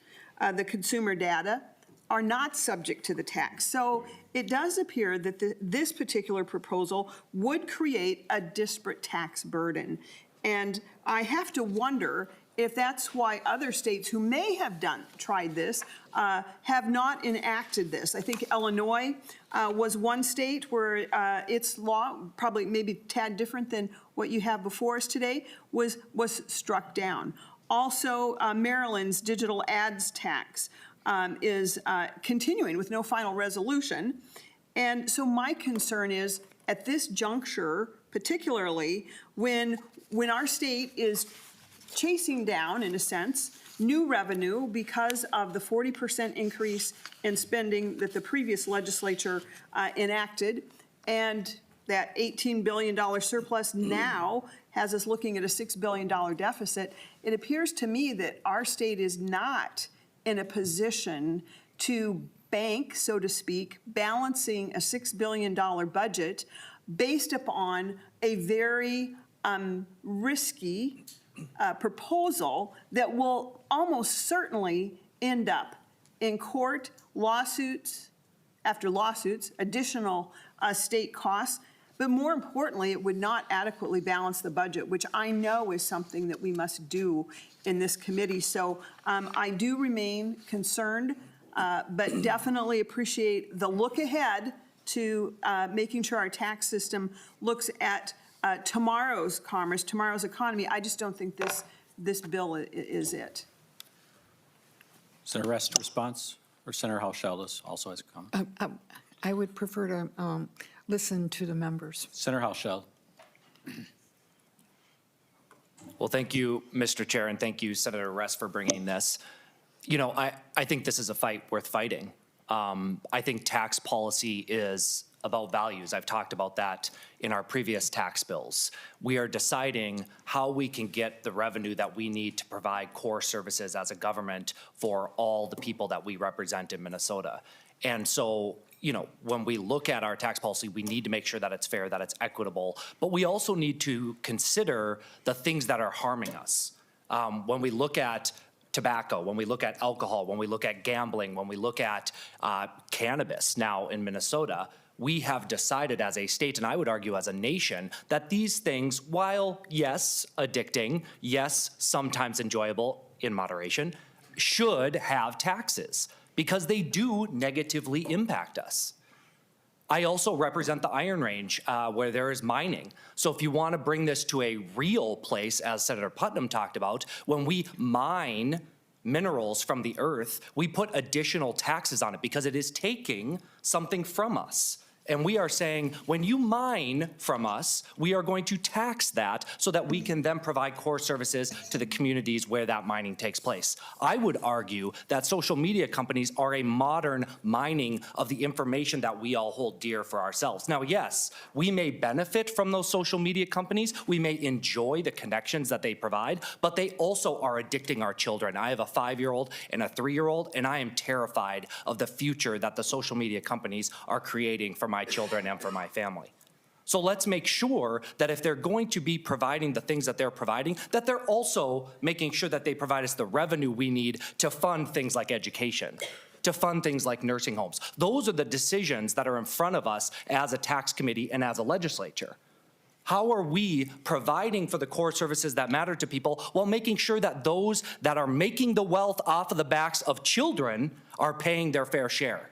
the consumer data, are not subject to the tax. So it does appear that this particular proposal would create a disparate tax burden. And I have to wonder if that's why other states who may have tried this have not enacted this. I think Illinois was one state where its law, probably maybe a tad different than what you have before us today, was struck down. Also, Maryland's digital ads tax is continuing with no final resolution. And so my concern is, at this juncture, particularly when our state is chasing down, in a sense, new revenue because of the 40% increase in spending that the previous legislature enacted, and that $18 billion surplus now has us looking at a $6 billion deficit, it appears to me that our state is not in a position to bank, so to speak, balancing a $6 billion budget based upon a very risky proposal that will almost certainly end up in court, lawsuits after lawsuits, additional state costs, but more importantly, it would not adequately balance the budget, which I know is something that we must do in this committee. So I do remain concerned, but definitely appreciate the look ahead to making sure our tax system looks at tomorrow's commerce, tomorrow's economy. I just don't think this bill is it. Senator Rest, response? Or Senator House-Sheldis also has a comment? I would prefer to listen to the members. Senator House-Sheldis. Well, thank you, Mr. Chair, and thank you, Senator Rest, for bringing this. You know, I think this is a fight worth fighting. I think tax policy is about values. I've talked about that in our previous tax bills. We are deciding how we can get the revenue that we need to provide core services as a government for all the people that we represent in Minnesota. And so, you know, when we look at our tax policy, we need to make sure that it's fair, that it's equitable, but we also need to consider the things that are harming us. When we look at tobacco, when we look at alcohol, when we look at gambling, when we look at cannabis now in Minnesota, we have decided as a state, and I would argue as a nation, that these things, while yes, addicting, yes, sometimes enjoyable in moderation, should have taxes because they do negatively impact us. I also represent the Iron Range where there is mining. So if you want to bring this to a real place, as Senator Putnam talked about, when we mine minerals from the earth, we put additional taxes on it because it is taking something from us. And we are saying, when you mine from us, we are going to tax that so that we can then provide core services to the communities where that mining takes place. I would argue that social media companies are a modern mining of the information that we all hold dear for ourselves. Now, yes, we may benefit from those social media companies. We may enjoy the connections that they provide, but they also are addicting our children. I have a 5-year-old and a 3-year-old, and I am terrified of the future that the social media companies are creating for my children and for my family. So let's make sure that if they're going to be providing the things that they're providing, that they're also making sure that they provide us the revenue we need to fund things like education, to fund things like nursing homes. Those are the decisions that are in front of us as a tax committee and as a legislature. How are we providing for the core services that matter to people while making sure that those that are making the wealth off of the backs of children are paying their fair share?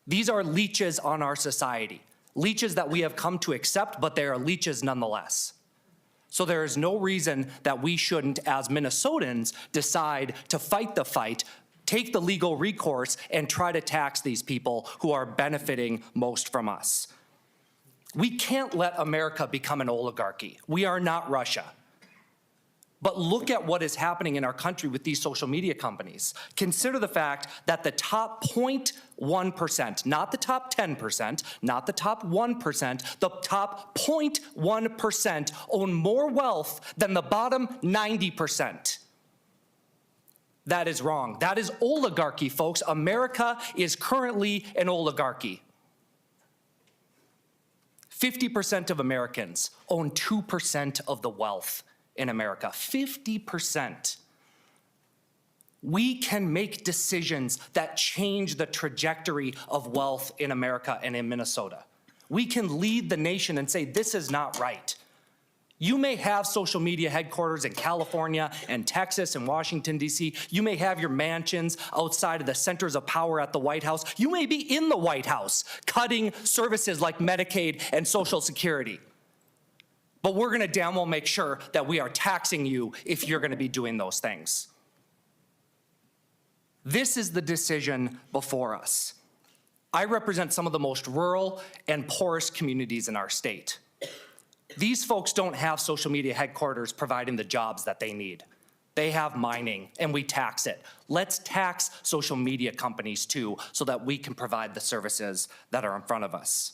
These are leeches on our society, leeches that we have come to accept, but they are leeches nonetheless. So there is no reason that we shouldn't, as Minnesotans, decide to fight the fight, take the legal recourse, and try to tax these people who are benefiting most from us. We can't let America become an oligarchy. We are not Russia. But look at what is happening in our country with these social media companies. Consider the fact that the top 0.1%, not the top 10%, not the top 1%, the top 0.1% own more wealth than the bottom 90%. That is wrong. That is oligarchy, folks. America is currently an oligarchy. 50% of Americans own 2% of the wealth in America, 50%. We can make decisions that change the trajectory of wealth in America and in Minnesota. We can lead the nation and say, this is not right. You may have social media headquarters in California and Texas and Washington, D.C. You may have your mansions outside of the centers of power at the White House. You may be in the White House cutting services like Medicaid and Social Security. But we're going to damn well make sure that we are taxing you if you're going to be doing those things. This is the decision before us. I represent some of the most rural and poorest communities in our state. These folks don't have social media headquarters providing the jobs that they need. They have mining, and we tax it. Let's tax social media companies too, so that we can provide the services that are in front of us.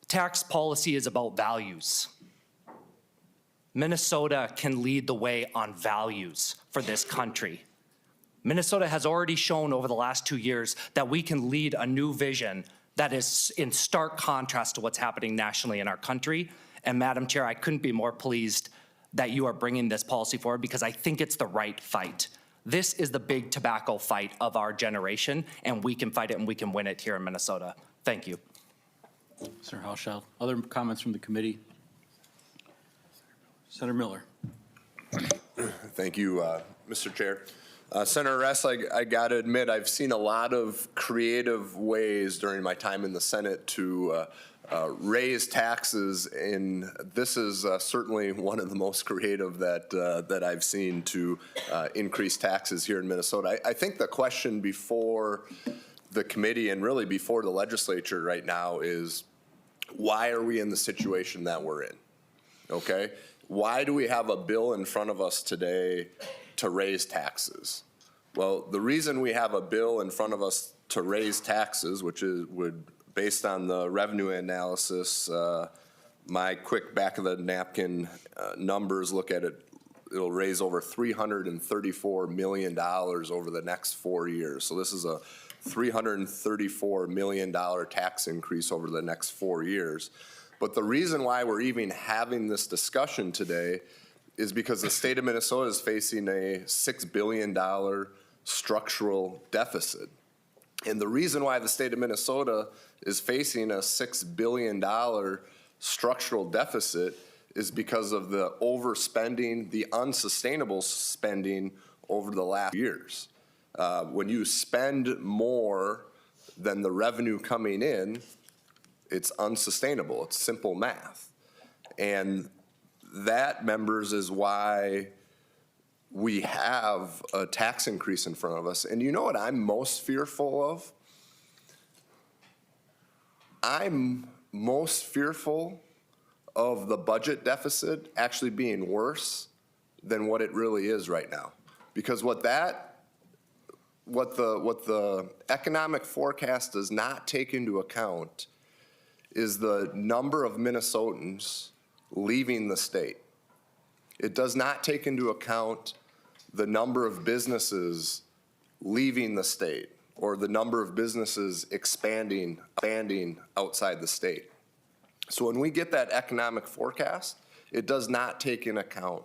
Tax policy is about values. Minnesota can lead the way on values for this country. Minnesota has already shown over the last 2 years that we can lead a new vision that is in stark contrast to what's happening nationally in our country. And Madam Chair, I couldn't be more pleased that you are bringing this policy forward because I think it's the right fight. This is the big tobacco fight of our generation, and we can fight it and we can win it here in Minnesota. Thank you. Senator Hauschild. Other comments from the committee? Senator Miller. Thank you, Mr. Chair. Senator Ress, I got to admit, I've seen a lot of creative ways during my time in the Senate to raise taxes, and this is certainly one of the most creative that I've seen to increase taxes here in Minnesota. I think the question before the committee and really before the legislature right now is, why are we in the situation that we're in? Okay? Why do we have a bill in front of us today to raise taxes? Well, the reason we have a bill in front of us to raise taxes, which would, based on the revenue analysis, my quick back of the napkin numbers look at it, it'll raise over $334 million over the next 4 years. So this is a $334 million tax increase over the next 4 years. But the reason why we're even having this discussion today is because the state of Minnesota is facing a $6 billion structural deficit. And the reason why the state of Minnesota is facing a $6 billion structural deficit is because of the overspending, the unsustainable spending over the last years. When you spend more than the revenue coming in, it's unsustainable. It's simple math. And that, members, is why we have a tax increase in front of us. And you know what I'm most fearful of? I'm most fearful of the budget deficit actually being worse than what it really is right now. Because what the economic forecast does not take into account is the number of Minnesotans leaving the state. It does not take into account the number of businesses leaving the state or the number of businesses expanding outside the state. So when we get that economic forecast, it does not take into account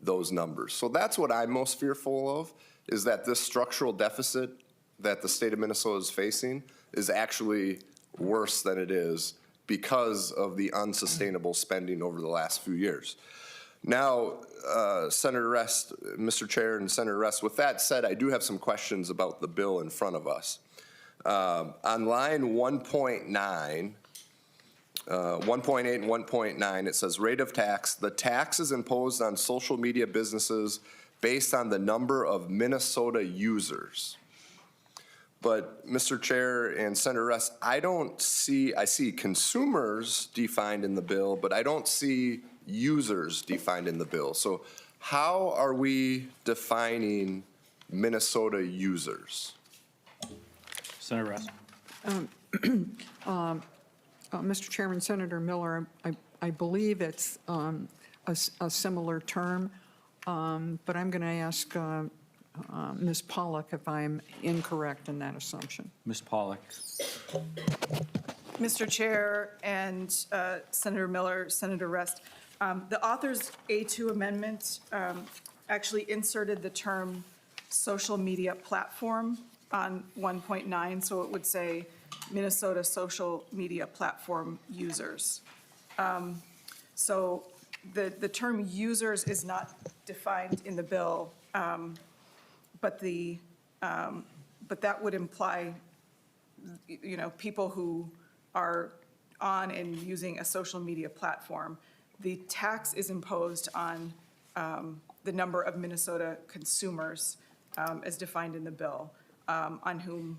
those numbers. So that's what I'm most fearful of, is that this structural deficit that the state of Minnesota is facing is actually worse than it is because of the unsustainable spending over the last few years. Now, Senator Rest, Mr. Chair and Senator Rest, with that said, I do have some questions about the bill in front of us. On line 1.9, 1.8 and 1.9, it says rate of tax. The tax is imposed on social media businesses based on the number of Minnesota users. But Mr. Chair and Senator Rest, I see consumers defined in the bill, but I don't see users defined in the bill. So how are we defining Minnesota users? Senator Rest. Mr. Chairman, Senator Miller, I believe it's a similar term, but I'm going to ask Ms. Pollack if I'm incorrect in that assumption. Ms. Pollack. Mr. Chair and Senator Miller, Senator Rest, the author's A2 amendment actually inserted the term social media platform on 1.9, so it would say Minnesota social media platform users. So the term users is not defined in the bill, but that would imply, you know, people who are on and using a social media platform. The tax is imposed on the number of Minnesota consumers as defined in the bill, on whom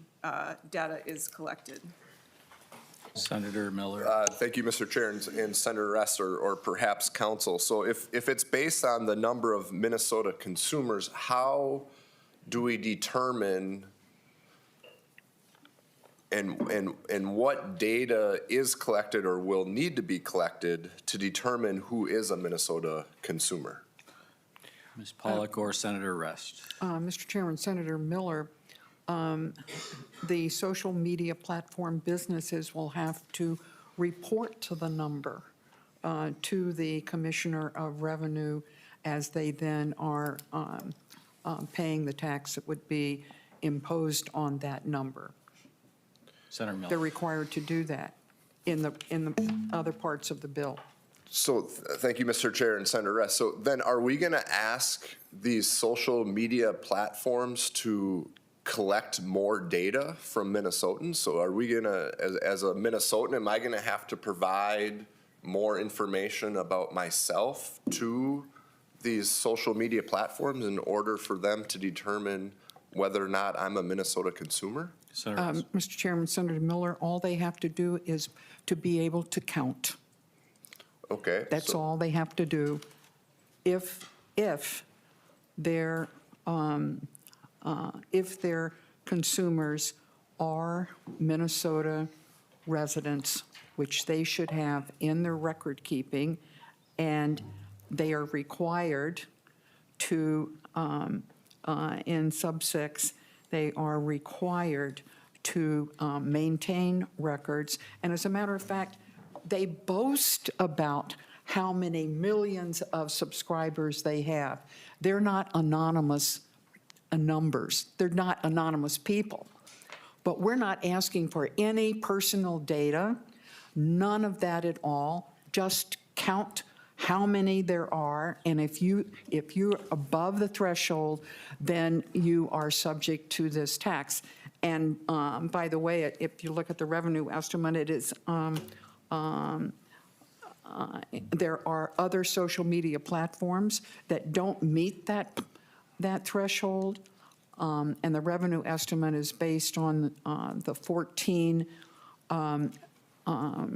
data is collected. Senator Miller. Thank you, Mr. Chair, and Senator Ress, or perhaps council. So if it's based on the number of Minnesota consumers, how do we determine and what data is collected or will need to be collected to determine who is a Minnesota consumer? Ms. Pollack or Senator Rest. Mr. Chairman, Senator Miller, the social media platform businesses will have to report to the number to the Commissioner of Revenue as they then are paying the tax that would be imposed on that number. Senator Miller. They're required to do that in the other parts of the bill. So thank you, Mr. Chair and Senator Ress. So then are we going to ask these social media platforms to collect more data from Minnesotans? So are we going to, as a Minnesotan, am I going to have to provide more information about myself to these social media platforms in order for them to determine whether or not I'm a Minnesota consumer? Mr. Chairman, Senator Miller, all they have to do is to be able to count. Okay. That's all they have to do. If their consumers are Minnesota residents, which they should have in their record keeping, and they are required to, in sub 6, they are required to maintain records. And as a matter of fact, they boast about how many millions of subscribers they have. They're not anonymous numbers. They're not anonymous people. But we're not asking for any personal data, none of that at all. Just count how many there are, and if you're above the threshold, then you are subject to this tax. And by the way, if you look at the revenue estimate, it is there are other social media platforms that don't meet that threshold, and the revenue estimate is based on the 14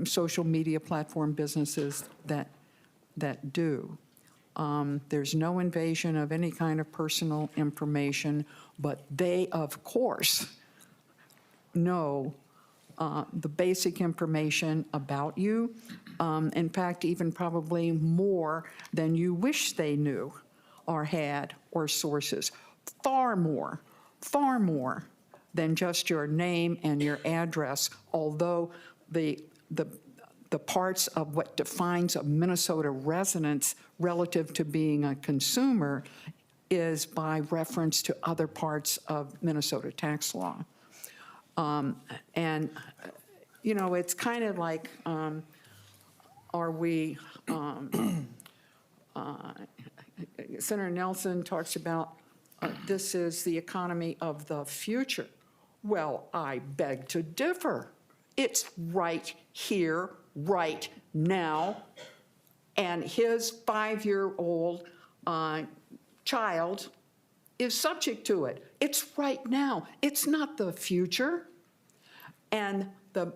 social media platform businesses that do. There's no invasion of any kind of personal information, but they, of course, know the basic information about you. In fact, even probably more than you wish they knew or had, or sources. Far more than just your name and your address, although the parts of what defines a Minnesota residence relative to being a consumer is by reference to other parts of Minnesota tax law. And, you know, it's kind of like, are we, Senator Nelson talks about this is the economy of the future. Well, I beg to differ. It's right here, right now, and his 5-year-old child is subject to it. It's right now. It's not the future. And the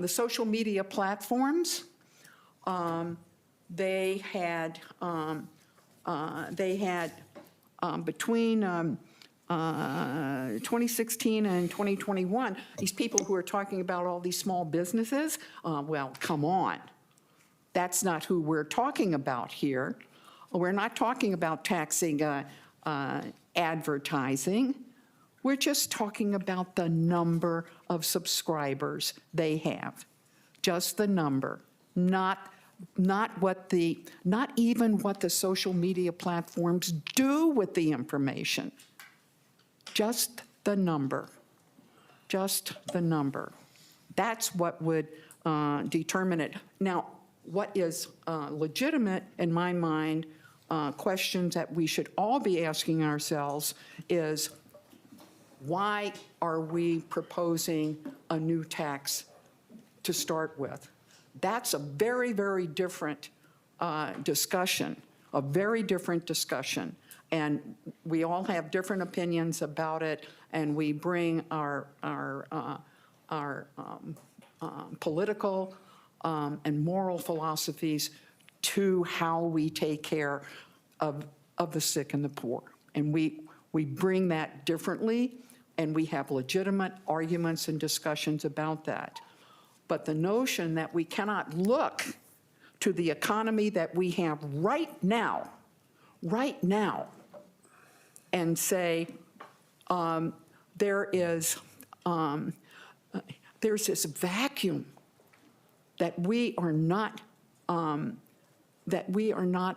social media platforms, they had between 2016 and 2021, these people who are talking about all these small businesses, well, come on. That's not who we're talking about here. We're not talking about taxing advertising. We're just talking about the number of subscribers they have. Just the number, not not even what the social media platforms do with the information. Just the number. Just the number. That's what would determine it. Now, what is legitimate in my mind, questions that we should all be asking ourselves is, why are we proposing a new tax to start with? That's a very, very different discussion, a very different discussion. And we all have different opinions about it, and we bring our political and moral philosophies to how we take care of the sick and the poor. And we bring that differently, and we have legitimate arguments and discussions about that. But the notion that we cannot look to the economy that we have right now, and say, there's this vacuum that we are not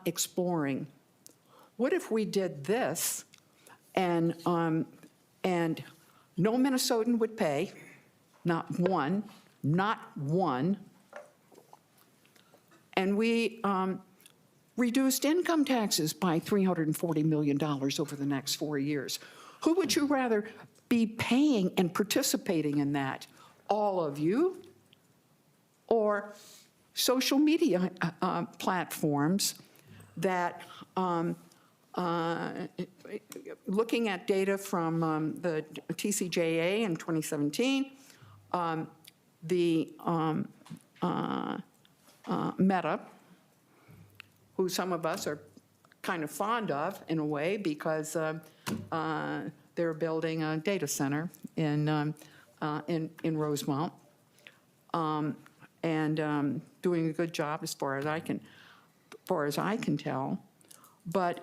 exploring. What if we did this, and no Minnesotan would pay, not one, and we reduced income taxes by $340 million over the next 4 years? Who would you rather be paying and participating in that? All of you, or social media platforms that, looking at data from the TCJA in 2017, Meta, who some of us are kind of fond of in a way, because they're building a data center in Rosemont, and doing a good job as far as I can tell. But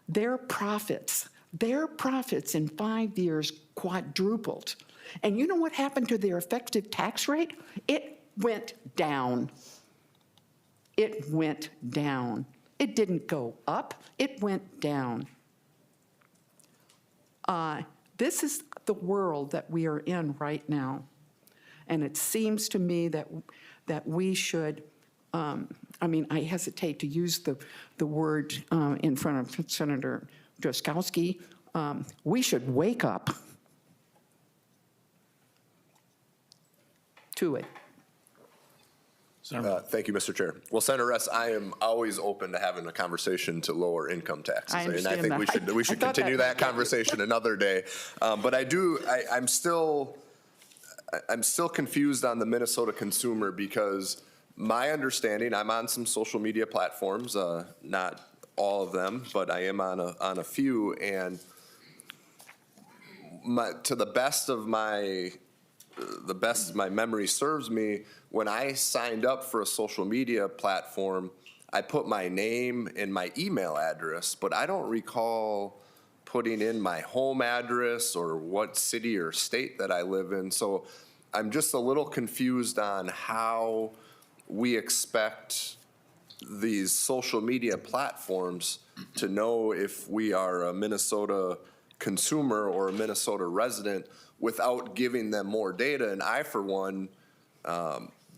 their profits in 5 years quadrupled. And you know what happened to their effective tax rate? It went down. It went down. It didn't go up, it went down. This is the world that we are in right now. And it seems to me that we should, I hesitate to use the word in front of Senator Drazkowski, we should wake up to it. Thank you, Mr. Chair. Well, Senator Ress, I am always open to having a conversation to lower income taxes. And I think we should continue that conversation another day. But I'm still confused on the Minnesota consumer, because my understanding, I'm on some social media platforms, not all of them, but I am on a few, and to the best my memory serves me, when I signed up for a social media platform, I put my name and my email address, but I don't recall putting in my home address or what city or state that I live in. So I'm just a little confused on how we expect these social media platforms to know if we are a Minnesota consumer or a Minnesota resident without giving them more data. And I, for one,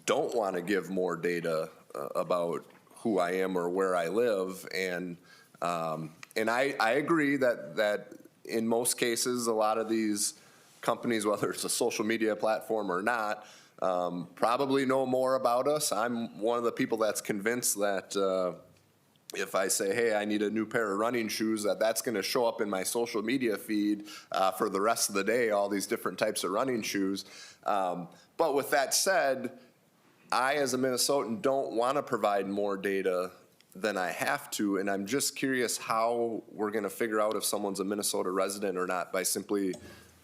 don't want to give more data about who I am or where I live. And I agree that in most cases, a lot of these companies, whether it's a social media platform or not, probably know more about us. I'm one of the people that's convinced that if I say, hey, I need a new pair of running shoes, that's going to show up in my social media feed for the rest of the day, all these different types of running shoes. But with that said, I, as a Minnesotan, don't want to provide more data than I have to, and I'm just curious how we're going to figure out if someone's a Minnesota resident or not by simply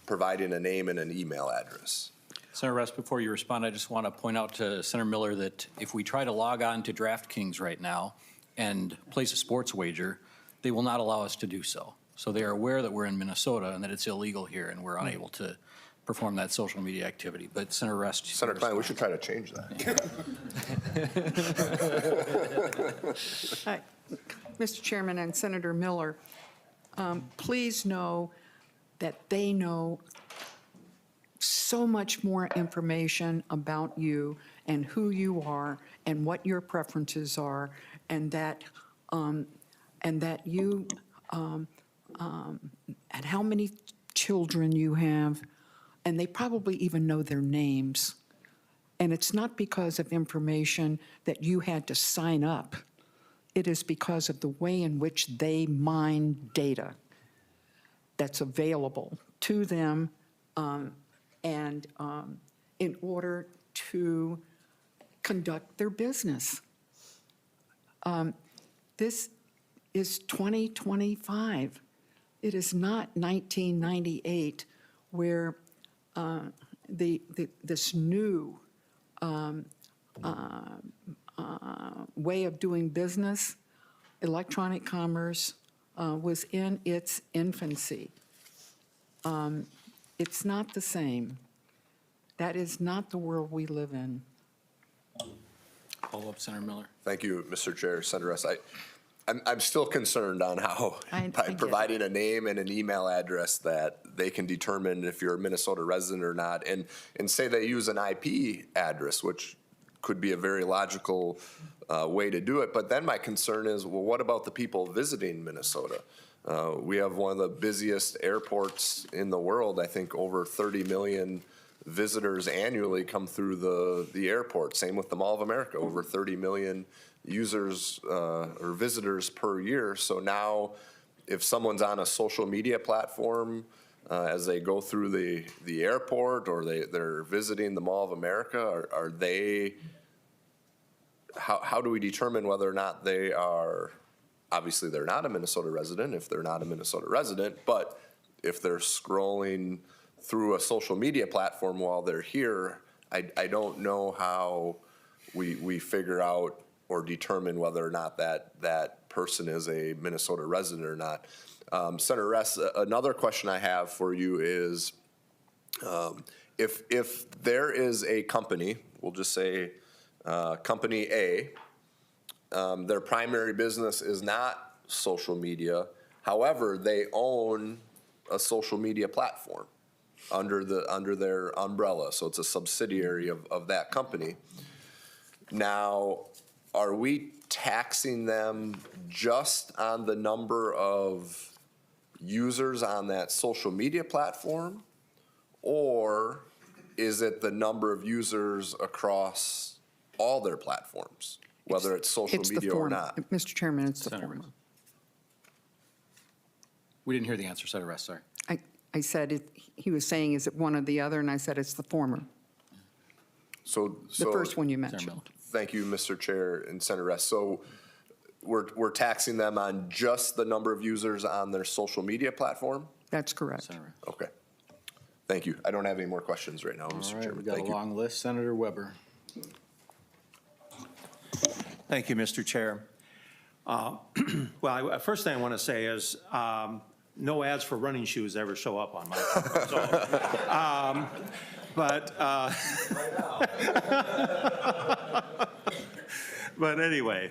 providing a name and an email address. Senator Ress, before you respond, I just want to point out to Senator Miller that if we try to log on to DraftKings right now and place a sports wager, they will not allow us to do so. So they are aware that we're in Minnesota and that it's illegal here, and we're unable to perform that social media activity. But Senator Rest. Senator Klein, we should try to change that. Mr. Chairman and Senator Miller, please know that they know so much more information about you and who you are and what your preferences are, and that you and how many children you have, and they probably even know their names. And it's not because of information that you had to sign up. It is because of the way in which they mine data that's available to them and in order to conduct their business. This is 2025. It is not 1998 where this new way of doing business, electronic commerce, was in its infancy. It's not the same. That is not the world we live in. Follow up, Senator Miller. Thank you, Mr. Chair. Senator Rest, I'm still concerned on how I by get providing a name and an email address that they can determine if you're a Minnesota resident or not, and say they use an IP address, which could be a very logical way to do it. But then my concern is, well, what about the people visiting Minnesota? We have one of the busiest airports in the world. I think over 30 million visitors annually come through the airport. Same with the Mall of America, over 30 million users or visitors per year. So now if someone's on a social media platform as they go through the airport, or they're visiting the Mall of America, are they, how do we determine whether or not they are, obviously they're not a Minnesota resident if they're not a Minnesota resident, but if they're scrolling through a social media platform while they're here, I don't know how we figure out or determine whether or not that person is a Minnesota resident or not. Senator Ress, another question I have for you is, if there is a company, we'll just say Company A, their primary business is not social media, however, they own a social media platform under their umbrella, so it's a subsidiary of that company. Now, are we taxing them just on the number of users on that social media platform, or is it the number of users across all their platforms, whether it's social media or not? Mr. Chairman, it's the Senator former. We didn't hear the answer, Senator Rest, sorry. I said, he was saying, is it one or the other? And I said, it's the former, So the first one you mentioned. Miller. Thank you, Mr. Chair and Senator Rest. So we're taxing them on just the number of users on their social media platform? That's correct. Senator Rest. Okay. Thank you. I don't have any more questions right now, All Mr. right, Chairman. we've got a Thank you. long list. Senator Weber. Thank you, Mr. Chair. Well, first thing I want to say is no ads for running shoes ever show up on my phone. So, but anyway,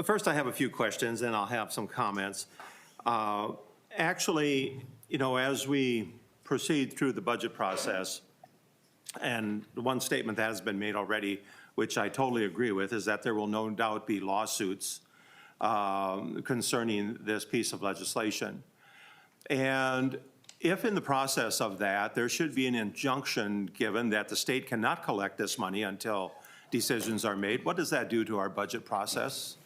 first I have a few questions and I'll have some comments. Actually, you know, as we proceed through the budget process, and the one statement that has been made already, which I totally agree with, is that there will no doubt be lawsuits concerning this piece of legislation. And if in the process of that, there should be an injunction given that the state cannot collect this money until decisions are made, what does that do to our budget process?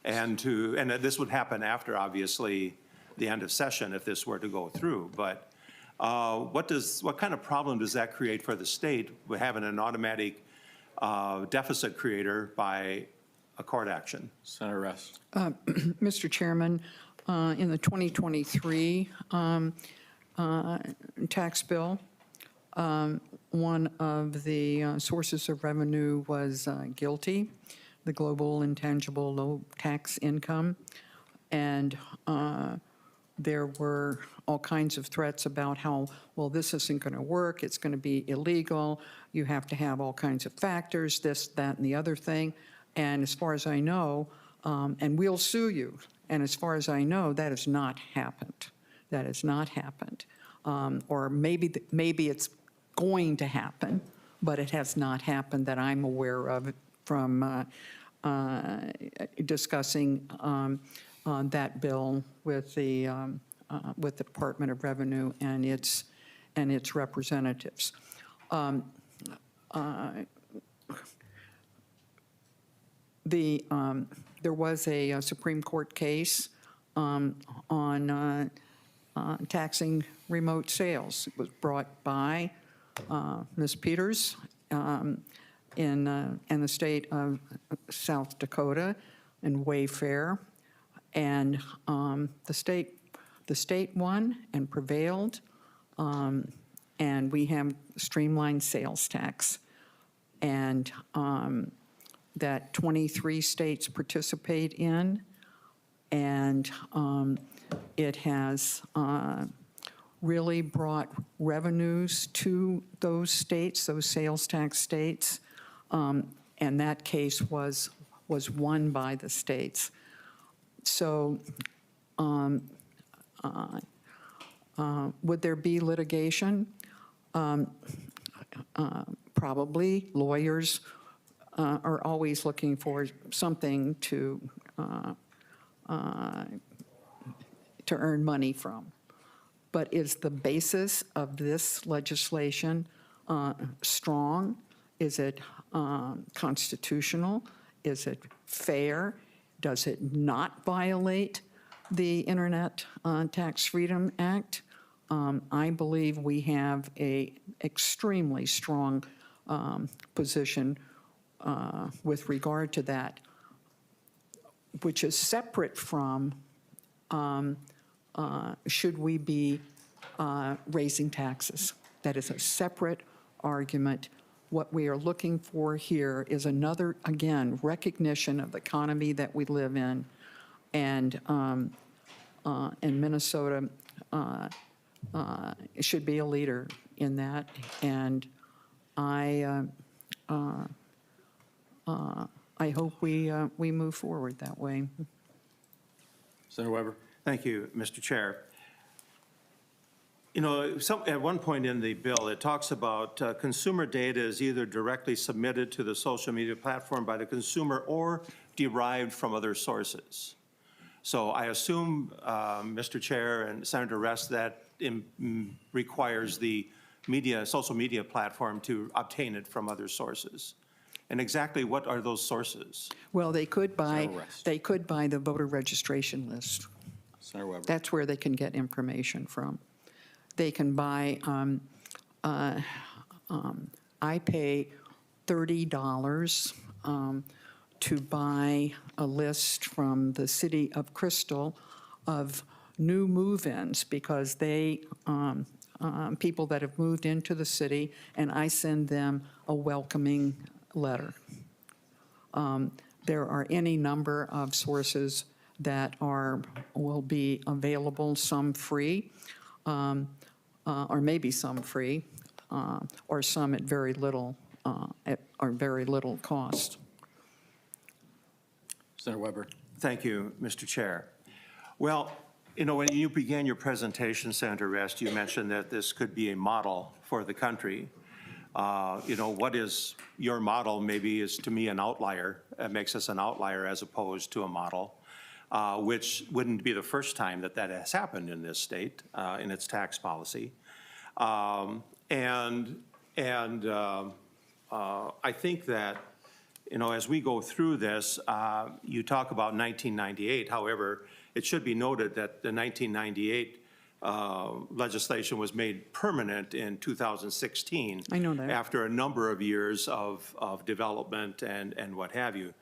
And this would happen after, obviously, the end of session if this were to go through. But what kind of problem does that create for the state with having an automatic deficit creator by a court action? Senator Ress. Mr. Chairman, in the 2023 tax bill, one of the sources of revenue was GILTI, the Global Intangible Low Tax Income. And there were all kinds of threats about how, well, this isn't going to work, it's going to be illegal, you have to have all kinds of factors, this, that, and the other thing. And as far as I know, and we'll sue you, and as far as I know, that has not happened. That has not happened. Or maybe it's going to happen, but it has not happened that I'm aware of from discussing that bill with the Department of Revenue and its representatives. There was a Supreme Court case on taxing remote sales. It was brought by Ms. Peters in the state of South Dakota and Wayfair, and the state won and prevailed, and we have streamlined sales tax, and that 23 states participate in, and it has really brought revenues to those states, those sales tax states, and that case was won by the states. So would there be litigation? Probably. Lawyers are always looking for something to earn money from. But is the basis of this legislation strong? Is it constitutional? Is it fair? Does it not violate the Internet Tax Freedom Act? I believe we have an extremely strong position with regard to that, which is separate from should we be raising taxes. That is a separate argument. What we are looking for here is another, again, recognition of the economy that we live in. And Minnesota should be a leader in that. And I hope we move forward that way. Senator Weber. Thank you, Mr. Chair. You know, at one point in the bill, it talks about consumer data is either directly submitted to the social media platform by the consumer or derived from other sources. So I assume, Mr. Chair and Senator Rest, that requires the social media platform to obtain it from other sources. And exactly what are those sources? Well, they could buy the voter registration list. Senator Weber. That's where they can get information from. They can buy, I pay $30 to buy a list from the city of Crystal of new move-ins because they, people that have moved into the city, and I send them a welcoming letter. There are any number of sources that will be available, some free, or maybe some free, or some at very little cost. Senator Weber. Thank you, Mr. Chair. Well, you know, when you began your presentation, Senator Rest, you mentioned that this could be a model for the country. You know, what is your model maybe is to me an outlier. It makes us an outlier as opposed to a model, which wouldn't be the first time that has happened in this state in its tax policy. I think that, you know, as we go through this, you talk about 1998. However, it should be noted that the 1998 legislation was made permanent in 2016. I know that. After a number of years of development and what have you.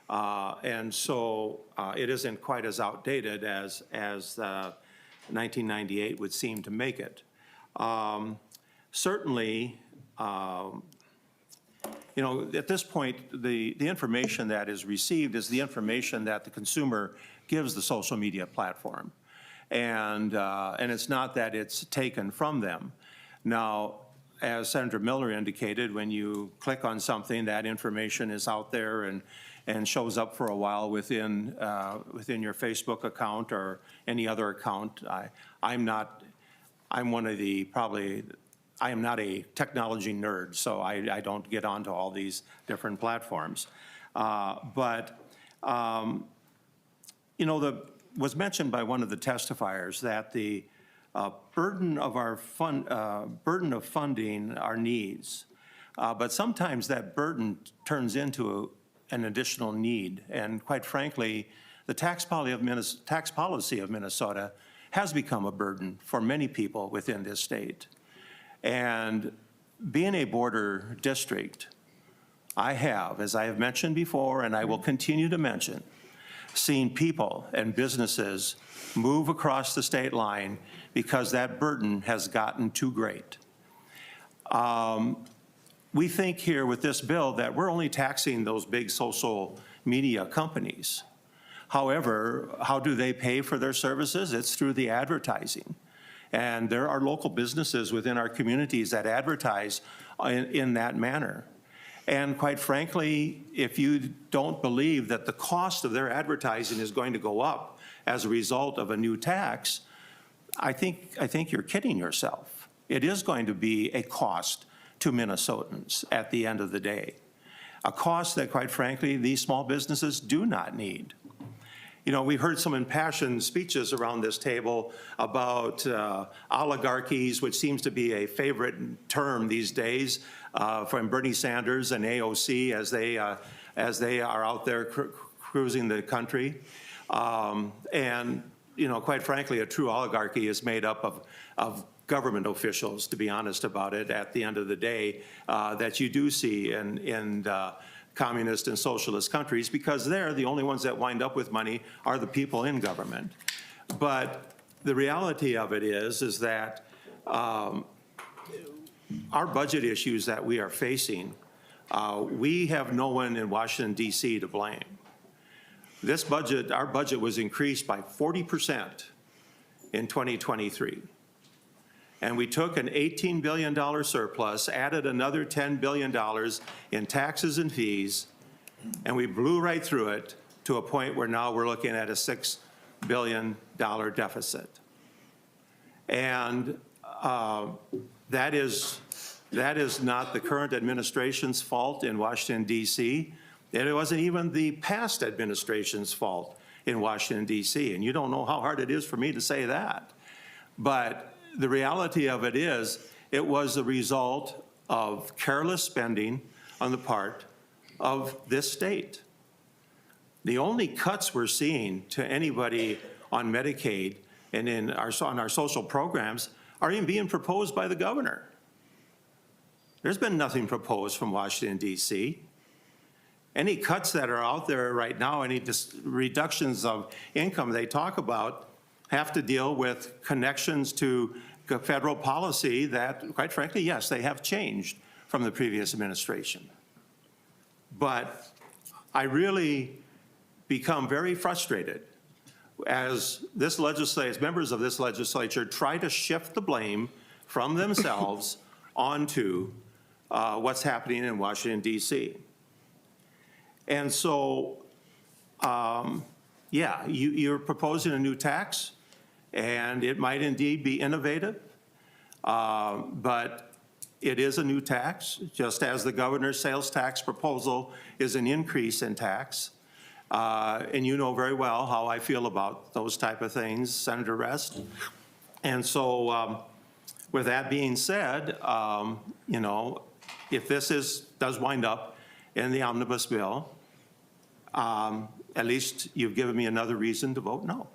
And so it isn't quite as outdated as 1998 would seem to make it. Certainly, you know, at this point, the information that is received is the information that the consumer gives the social media platform. and it's not that it's taken from them. Now, as Senator Miller indicated, when you click on something, that information is out there and shows up for a while within your Facebook account or any other account. I am not a technology nerd, so I don't get onto all these different platforms. Was mentioned by one of the testifiers that the burden of funding our needs, but sometimes that burden turns into an additional need. And quite frankly, the tax policy of Minnesota has become a burden for many people within this state. And being a border district, I have, as I have mentioned before, and I will continue to mention, seen people and businesses move across the state line because that burden has gotten too great. We think here with this bill that we're only taxing those big social media companies. However, how do they pay for their services? It's through the advertising. And there are local businesses within our communities that advertise in that manner. And quite frankly, if you don't believe that the cost of their advertising is going to go up as a result of a new tax, I think you're kidding yourself. It is going to be a cost to Minnesotans at the end of the day, a cost that, quite frankly, these small businesses do not need. You know, we heard some impassioned speeches around this table about oligarchies, which seems to be a favorite term these days from Bernie Sanders and AOC as they are out there cruising the country. And, you know, quite frankly, a true oligarchy is made up of government officials, to be honest about it, at the end of the day, that you do see in communist and socialist countries, because they're the only ones that wind up with money are the people in government. But the reality of it is that our budget issues that we are facing, we have no one in Washington, D.C. to blame. This budget, our budget was increased by 40% in 2023. And we took an $18 billion surplus, added another $10 billion in taxes and fees, and we blew right through it to a point where now we're looking at a $6 billion deficit. And that is not the current administration's fault in Washington, D.C. It wasn't even the past administration's fault in Washington, D.C. And you don't know how hard it is for me to say that. But the reality of it is, it was the result of careless spending on the part of this state. The only cuts we're seeing to anybody on Medicaid and on our social programs are even being proposed by the governor. There's been nothing proposed from Washington, D.C. Any cuts that are out there right now, any reductions of income they talk about, have to deal with connections to federal policy that, quite frankly, yes, they have changed from the previous administration. But I really become very frustrated as members of this legislature try to shift the blame from themselves onto what's happening in Washington, D.C. And so, yeah, you're proposing a new tax, and it might indeed be innovative, but it is a new tax, just as the governor's sales tax proposal is an increase in tax. And you know very well how I feel about those type of things, Senator Rest. And so with that being said, you know, if this does wind up in the omnibus bill, at least you've given me another reason to vote no.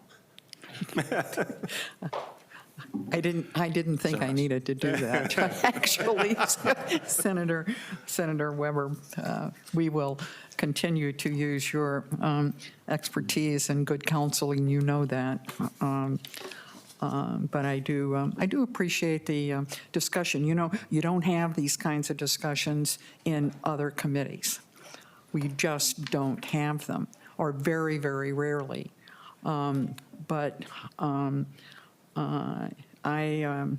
I didn't think I needed to do that. Actually, Senator Weber, we will continue to use your expertise and good counseling. You know that. But I do appreciate the discussion. You know, you don't have these kinds of discussions in other committees. We just don't have them, or very, very rarely. But I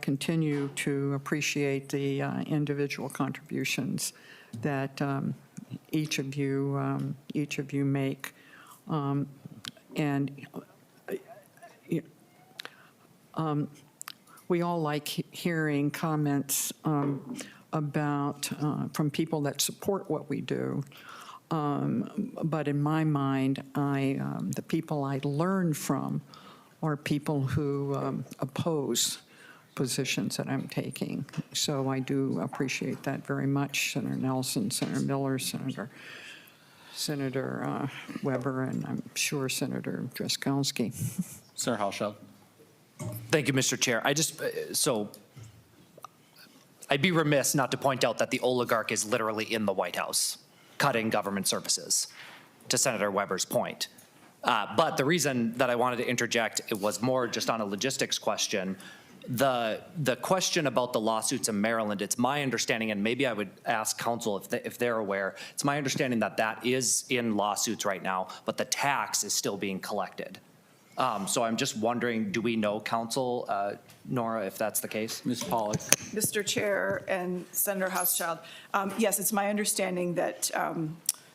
continue to appreciate the individual contributions that each of you make. We all like hearing comments about, from people that support what we do. But in my mind, the people I learn from are people who oppose positions that I'm taking. So I do appreciate that very much, Senator Nelson, Senator Miller, Senator Weber, and I'm sure Senator Drazkowski. Senator Hauschild. Thank you, Mr. Chair. So I'd be remiss not to point out that the oligarch is literally in the White House, cutting government services, to Senator Weber's point. But the reason that I wanted to interject, it was more just on a logistics question. The question about the lawsuits in Maryland, it's my understanding, and maybe I would ask counsel if they're aware, it's my understanding that that is in lawsuits right now, but the tax is still being collected. So I'm just wondering, do we know, counsel, Nora, if that's the case? Ms. Pollack. Mr. Chair and Senator Hauschild, yes, it's my understanding that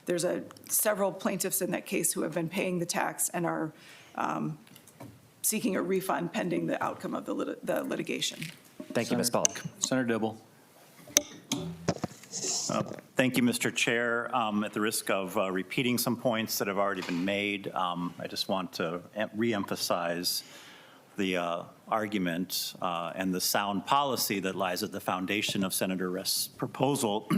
there's several plaintiffs in that case who have been paying the tax and are seeking a refund pending the outcome of the litigation. Thank you, Ms. Pollack. Senator Dibble. Thank you, Mr. Chair. At the risk of repeating some points that have already been made, I just want to reemphasize the argument and the sound policy that lies at the foundation of Senator Rest's proposal,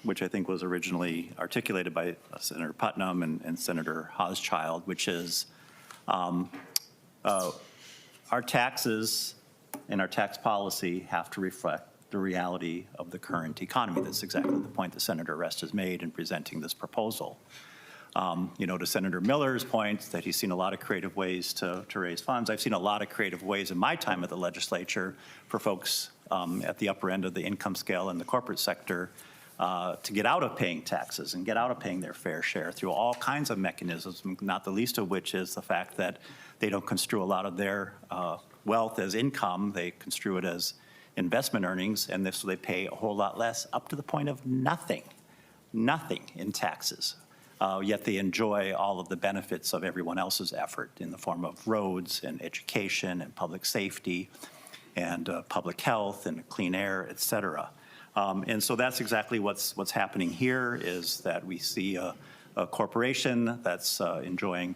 which I think was originally articulated by Senator Putnam and Senator Hauschild, which is our taxes and our tax policy have to reflect the reality of the current economy. That's exactly the point that Senator Rest has made in presenting this proposal. To Senator Miller's point that he's seen a lot of creative ways to raise funds. I've seen a lot of creative ways in my time at the legislature for folks at the upper end of the income scale in the corporate sector to get out of paying taxes and get out of paying their fair share through all kinds of mechanisms, not the least of which is the fact that they don't construe a lot of their wealth as income. They construe it as investment earnings, and so they pay a whole lot less, up to the point of nothing in taxes. Yet they enjoy all of the benefits of everyone else's effort in the form of roads and education and public safety and public health and clean air, et cetera. And so that's exactly what's happening here, is that we see a corporation that's enjoying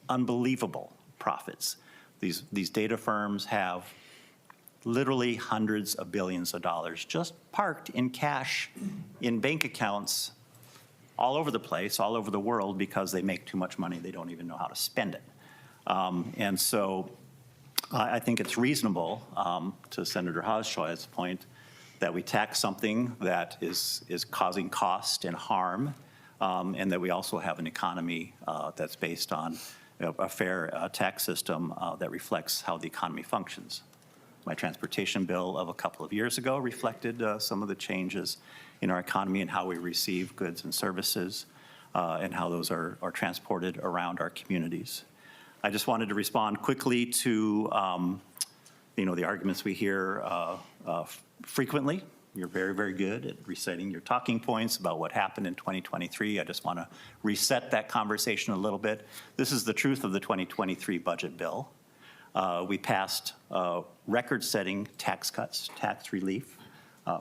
unbelievable profits. These data firms have literally hundreds of billions of dollars just parked in cash in bank accounts all over the place, all over the world, because they make too much money. They don't even know how to spend it. And so I think it's reasonable, to Senator Hauschild's point, that we tax something that is causing cost and harm, and that we also have an economy that's based on a fair tax system that reflects how the economy functions. My transportation bill of a couple of years ago reflected some of the changes in our economy and how we receive goods and services and how those are transported around our communities. I just wanted to respond quickly to the arguments we hear frequently. You're very, very good at reciting your talking points about what happened in 2023. I just want to reset that conversation a little bit. This is the truth of the 2023 budget bill. We passed record-setting tax cuts, tax relief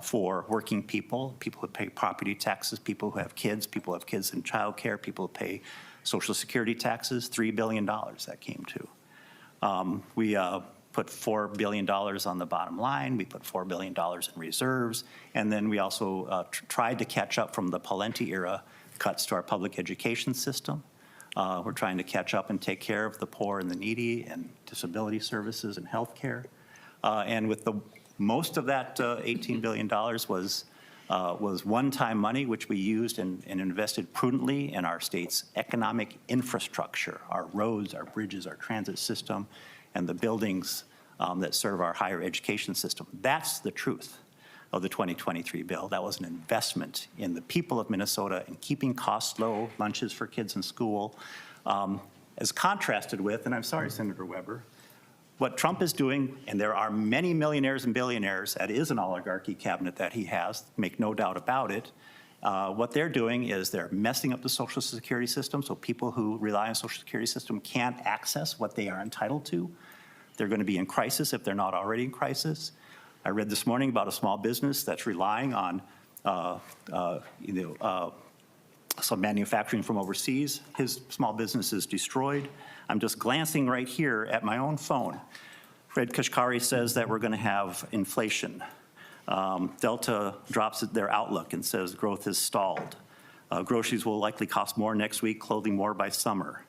for working people who pay property taxes, people who have kids in childcare, people who pay Social Security taxes, $3 billion that came to. We put $4 billion on the bottom line. We put $4 billion in reserves. And then we also tried to catch up from the Pawlenty era cuts to our public education system. We're trying to catch up and take care of the poor and the needy and disability services and health care. And with most of that $18 billion was one-time money, which we used and invested prudently in our state's economic infrastructure, our roads, our bridges, our transit system, and the buildings that serve our higher education system. That's the truth. of the 2023 bill. That was an investment in the people of Minnesota and keeping costs low, lunches for kids in school, as contrasted with, and I'm sorry, Senator Weber, what Trump is doing, and there are many millionaires and billionaires, that is an oligarchy cabinet that he has, make no doubt about it. What they're doing is they're messing up the Social Security system so people who rely on Social Security system can't access what they are entitled to. They're going to be in crisis if they're not already in crisis. I read this morning about a small business that's relying on some manufacturing from overseas. His small business is destroyed. I'm just glancing right here at my own phone. Fred Kashkari says that we're going to have inflation. Delta drops their outlook and says growth is stalled. Groceries will likely cost more next week, clothing more by summer.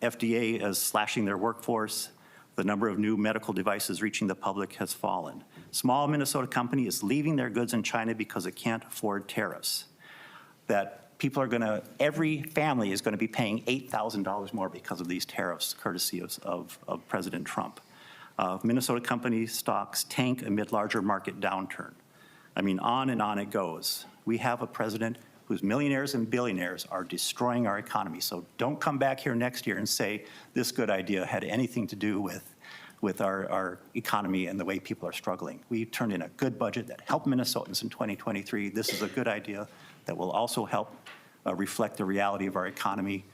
FDA is slashing their workforce. The number of new medical devices reaching the public has fallen. Small Minnesota company is leaving their goods in China because it can't afford tariffs. That people are going to, every family is going to be paying $8,000 more because of these tariffs, courtesy of President Trump. Minnesota company stocks tank amid larger market downturn. I mean, on and on it goes. We have a president whose millionaires and billionaires are destroying our economy. So don't come back here next year and say this good idea had anything to do with our economy and the way people are struggling. We turned in a good budget that helped Minnesotans in 2023. This is a good idea that will also help reflect the reality of our economy.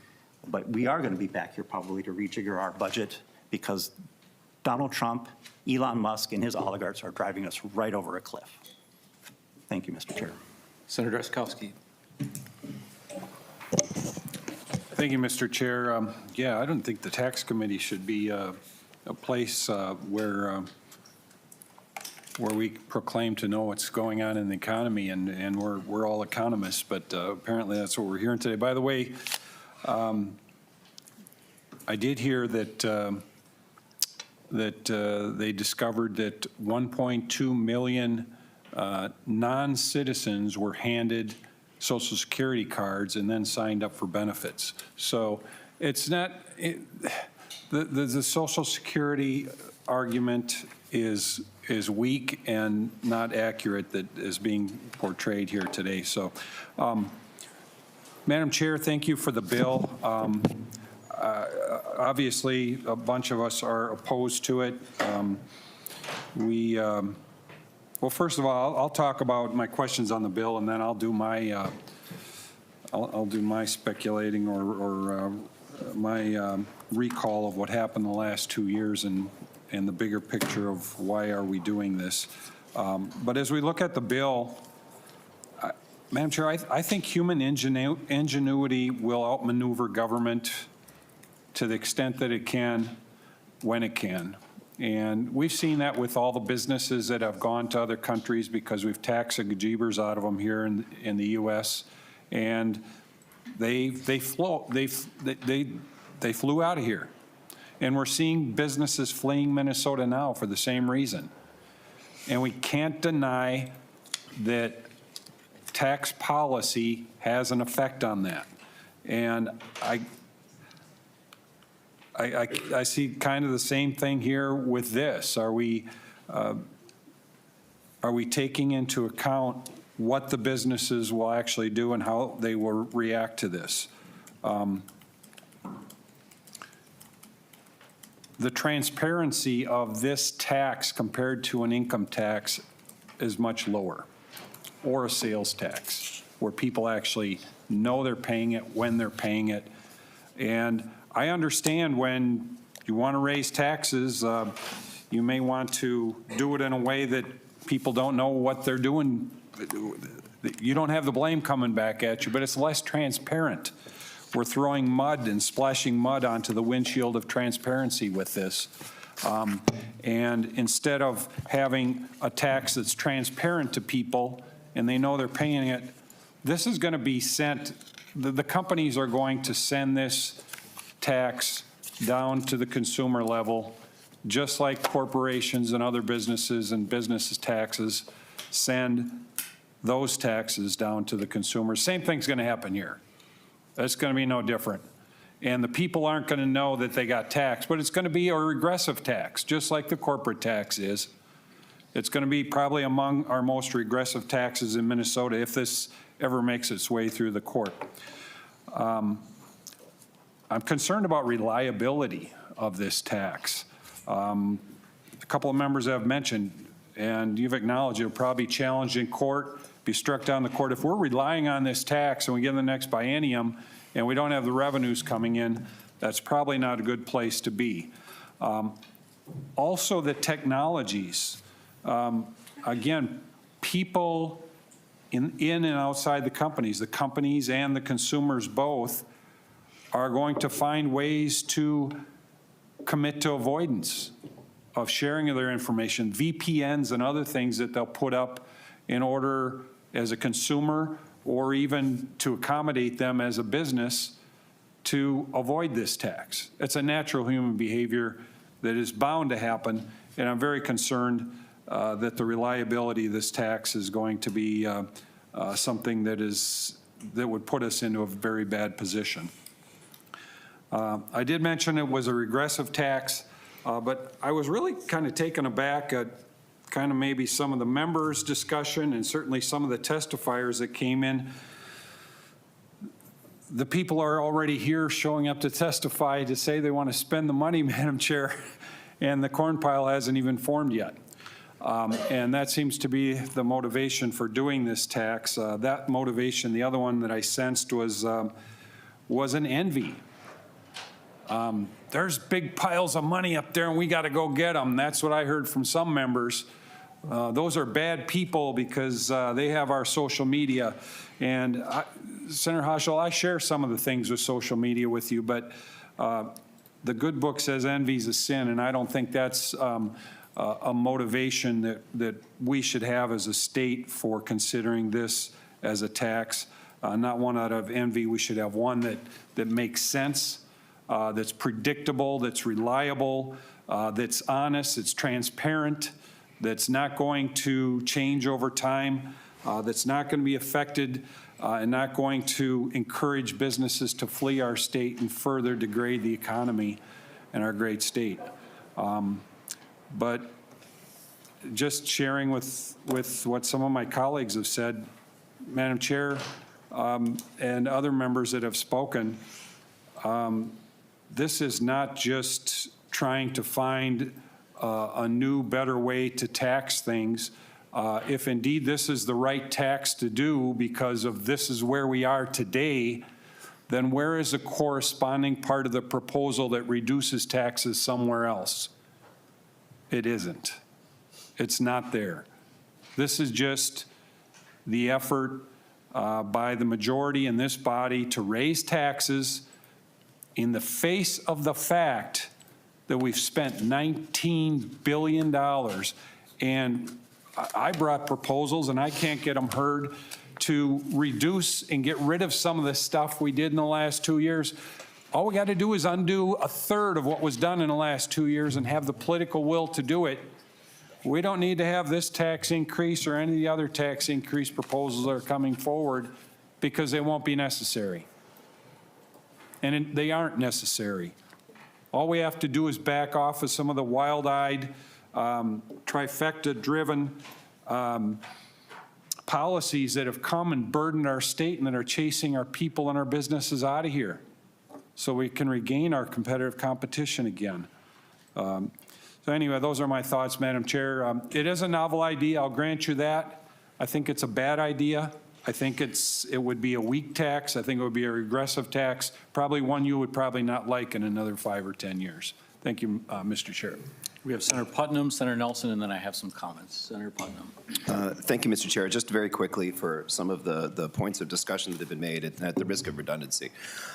But we are going to be back here probably to rejigger our budget because Donald Trump, Elon Musk, and his oligarchs are driving us right over a cliff. Thank you, Mr. Chair. Senator Oskowski. Thank you, Mr. Chair. Yeah, I don't think the tax committee should be a place where we proclaim to know what's going on in the economy, and we're all economists, but apparently that's what we're hearing today. By the way, I did hear that they discovered that 1.2 million non-citizens were handed Social Security cards and then signed up for benefits. So it's not, the Social Security argument is weak and not accurate that is being portrayed here today. So, Madam Chair, thank you for the bill. Obviously, a bunch of us are opposed to it. Well, first of all, I'll talk about my questions on the bill, and then I'll do my I'll do my speculating or my recall of what happened the last 2 years and the bigger picture of why are we doing this. But as we look at the bill, Madam Chair, I think human ingenuity will outmaneuver government to the extent that it can, when it can. And we've seen that with all the businesses that have gone to other countries because we've taxed the gajibers out of them here in the U.S. And they flew out of here. And we're seeing businesses fleeing Minnesota now for the same reason. And we can't deny that tax policy has an effect on that. And I see kind of the same thing here with this. Are we taking into account what the businesses will actually do and how they will react to this? The transparency of this tax compared to an income tax is much lower, or a sales tax, where people actually know they're paying it, when they're paying it. And I understand when you want to raise taxes, you may want to do it in a way that people don't know what they're doing. You don't have the blame coming back at you, but it's less transparent. We're throwing mud and splashing mud onto the windshield of transparency with this. And instead of having a tax that's transparent to people and they know they're paying it, this is going to be sent, the companies are going to send this tax down to the consumer level, just like corporations and other businesses and businesses taxes send those taxes down to the consumer. Same thing's going to happen here. It's going to be no different. And the people aren't going to know that they got taxed, but it's going to be a regressive tax, just like the corporate tax is. It's going to be probably among our most regressive taxes in Minnesota if this ever makes its way through the court. I'm concerned about reliability of this tax. A couple of members have mentioned, and you've acknowledged it'll probably be challenged in court, be struck down the court. If we're relying on this tax and we get in the next biennium and we don't have the revenues coming in, that's probably not a good place to be. Also, the technologies. Again, people in and outside the companies and the consumers both are going to find ways to commit to avoidance of sharing of their information, VPNs and other things that they'll put up in order as a consumer or even to accommodate them as a business to avoid this tax. It's a natural human behavior that is bound to happen, and I'm very concerned that the reliability of this tax is going to be something that would put us into a very bad position. I did mention it was a regressive tax, but I was really kind of taken aback at kind of maybe some of the members' discussion and certainly some of the testifiers that came in. The people are already here showing up to testify to say they want to spend the money, Madam Chair, and the corn pile hasn't even formed yet. And that seems to be the motivation for doing this tax. That motivation, the other one that I sensed was an envy. There's big piles of money up there and we got to go get them. That's what I heard from some members. Those are bad people because they have our social media. And Senator Hochul, I share some of the things with social media with you, but the good book says envy's a sin, and I don't think that's a motivation that we should have as a state for considering this as a tax. Not one out of envy. We should have one that makes sense, that's predictable, that's reliable, that's honest, that's transparent, that's not going to change over time, that's not going to be affected and not going to encourage businesses to flee our state and further degrade the economy in our great state. But just sharing with what some of my colleagues have said, Madam Chair, and other members that have spoken, this is not just trying to find a new, better way to tax things. If indeed this is the right tax to do because of this is where we are today, then where is the corresponding part of the proposal that reduces taxes somewhere else? It isn't. It's not there. This is just the effort by the majority in this body to raise taxes in the face of the fact that we've spent $19 billion. And I brought proposals, and I can't get them heard, to reduce and get rid of some of the stuff we did in the last 2 years. All we got to do is undo a third of what was done in the last 2 years and have the political will to do it. We don't need to have this tax increase or any of the other tax increase proposals that are coming forward because they won't be necessary. And they aren't necessary. All we have to do is back off of some of the wild-eyed, trifecta-driven policies that have come and burdened our state and that are chasing our people and our businesses out of here so we can regain our competitive competition again. So anyway, those are my thoughts, Madam Chair. It is a novel idea, I'll grant you that. I think it's a bad idea. I think it would be a weak tax. I think it would be a regressive tax, probably one you would probably not like in another 5 or 10 years. Thank you, Mr. Chair. We have Senator Putnam, Senator Nelson, and then I have some comments. Senator Putnam. Thank you, Mr. Chair. Just very quickly for some of the points of discussion that have been made at the risk of redundancy.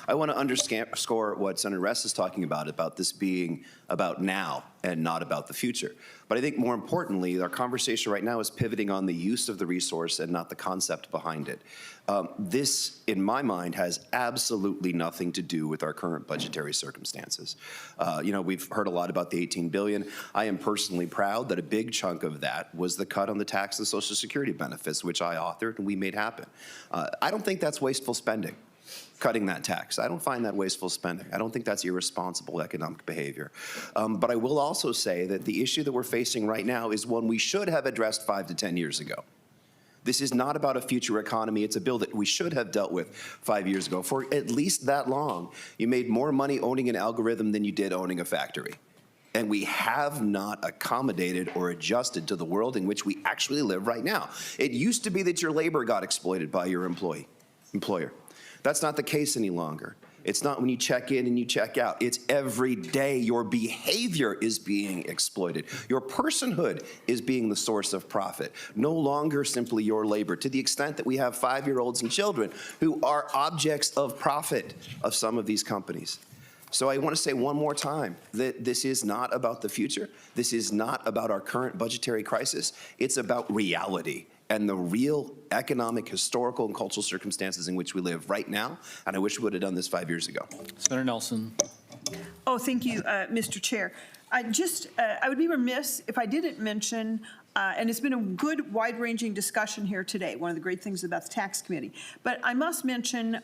I want to underscore what Senator Ress is talking about this being about now and not about the future. But I think more importantly, our conversation right now is pivoting on the use of the resource and not the concept behind it. This, in my mind, has absolutely nothing to do with our current budgetary circumstances. We've heard a lot about the $18 billion. I am personally proud that a big chunk of that was the cut on the tax and Social Security benefits, which I authored and we made happen. I don't think that's wasteful spending. cutting that tax. I don't find that wasteful spending. I don't think that's irresponsible economic behavior. But I will also say that the issue that we're facing right now is one we should have addressed 5 to 10 years ago. This is not about a future economy. It's a bill that we should have dealt with 5 years ago. For at least that long, you made more money owning an algorithm than you did owning a factory. And we have not accommodated or adjusted to the world in which we actually live right now. It used to be that your labor got exploited by your employer. That's not the case any longer. It's not when you check in and you check out. It's every day your behavior is being exploited. Your personhood is being the source of profit, no longer simply your labor, to the extent that we have 5-year-olds and children who are objects of profit of some of these companies. So I want to say one more time that this is not about the future. This is not about our current budgetary crisis. It's about reality and the real economic, historical, and cultural circumstances in which we live right now. And I wish we would have done this 5 years ago. Senator Nelson. Oh, thank you, Mr. Chair. I would be remiss if I didn't mention, and it's been a good wide-ranging discussion here today, one of the great things about the Tax Committee, but I must mention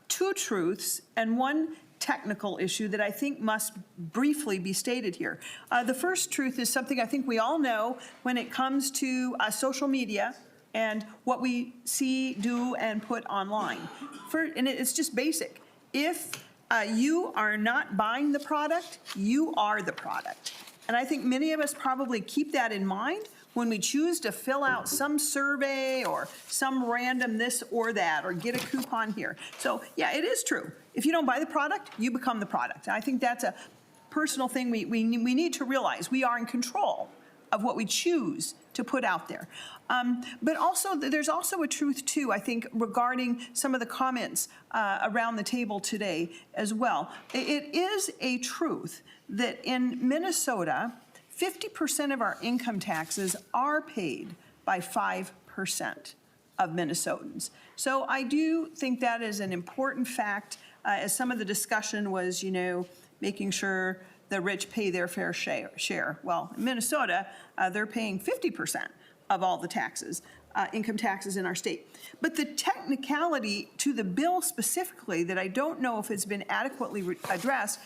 2 truths and one technical issue that I think must briefly be stated here. The first truth is something I think we all know when it comes to social media and what we see, do, and put online. And it's just basic. If you are not buying the product, you are the product. And I think many of us probably keep that in mind when we choose to fill out some survey or some random this or that or get a coupon here. So yeah, it is true. If you don't buy the product, you become the product. I think that's a personal thing we need to realize. We are in control of what we choose to put out there. But also, there's also a truth, too, I think, regarding some of the comments around the table today as well. It is a truth that in Minnesota, 50% of our income taxes are paid by 5% of Minnesotans. So I do think that is an important fact, as some of the discussion was, making sure the rich pay their fair share. Well, in Minnesota, they're paying 50% of all the taxes, income taxes in our state. But the technicality to the bill specifically that I don't know if it's been adequately addressed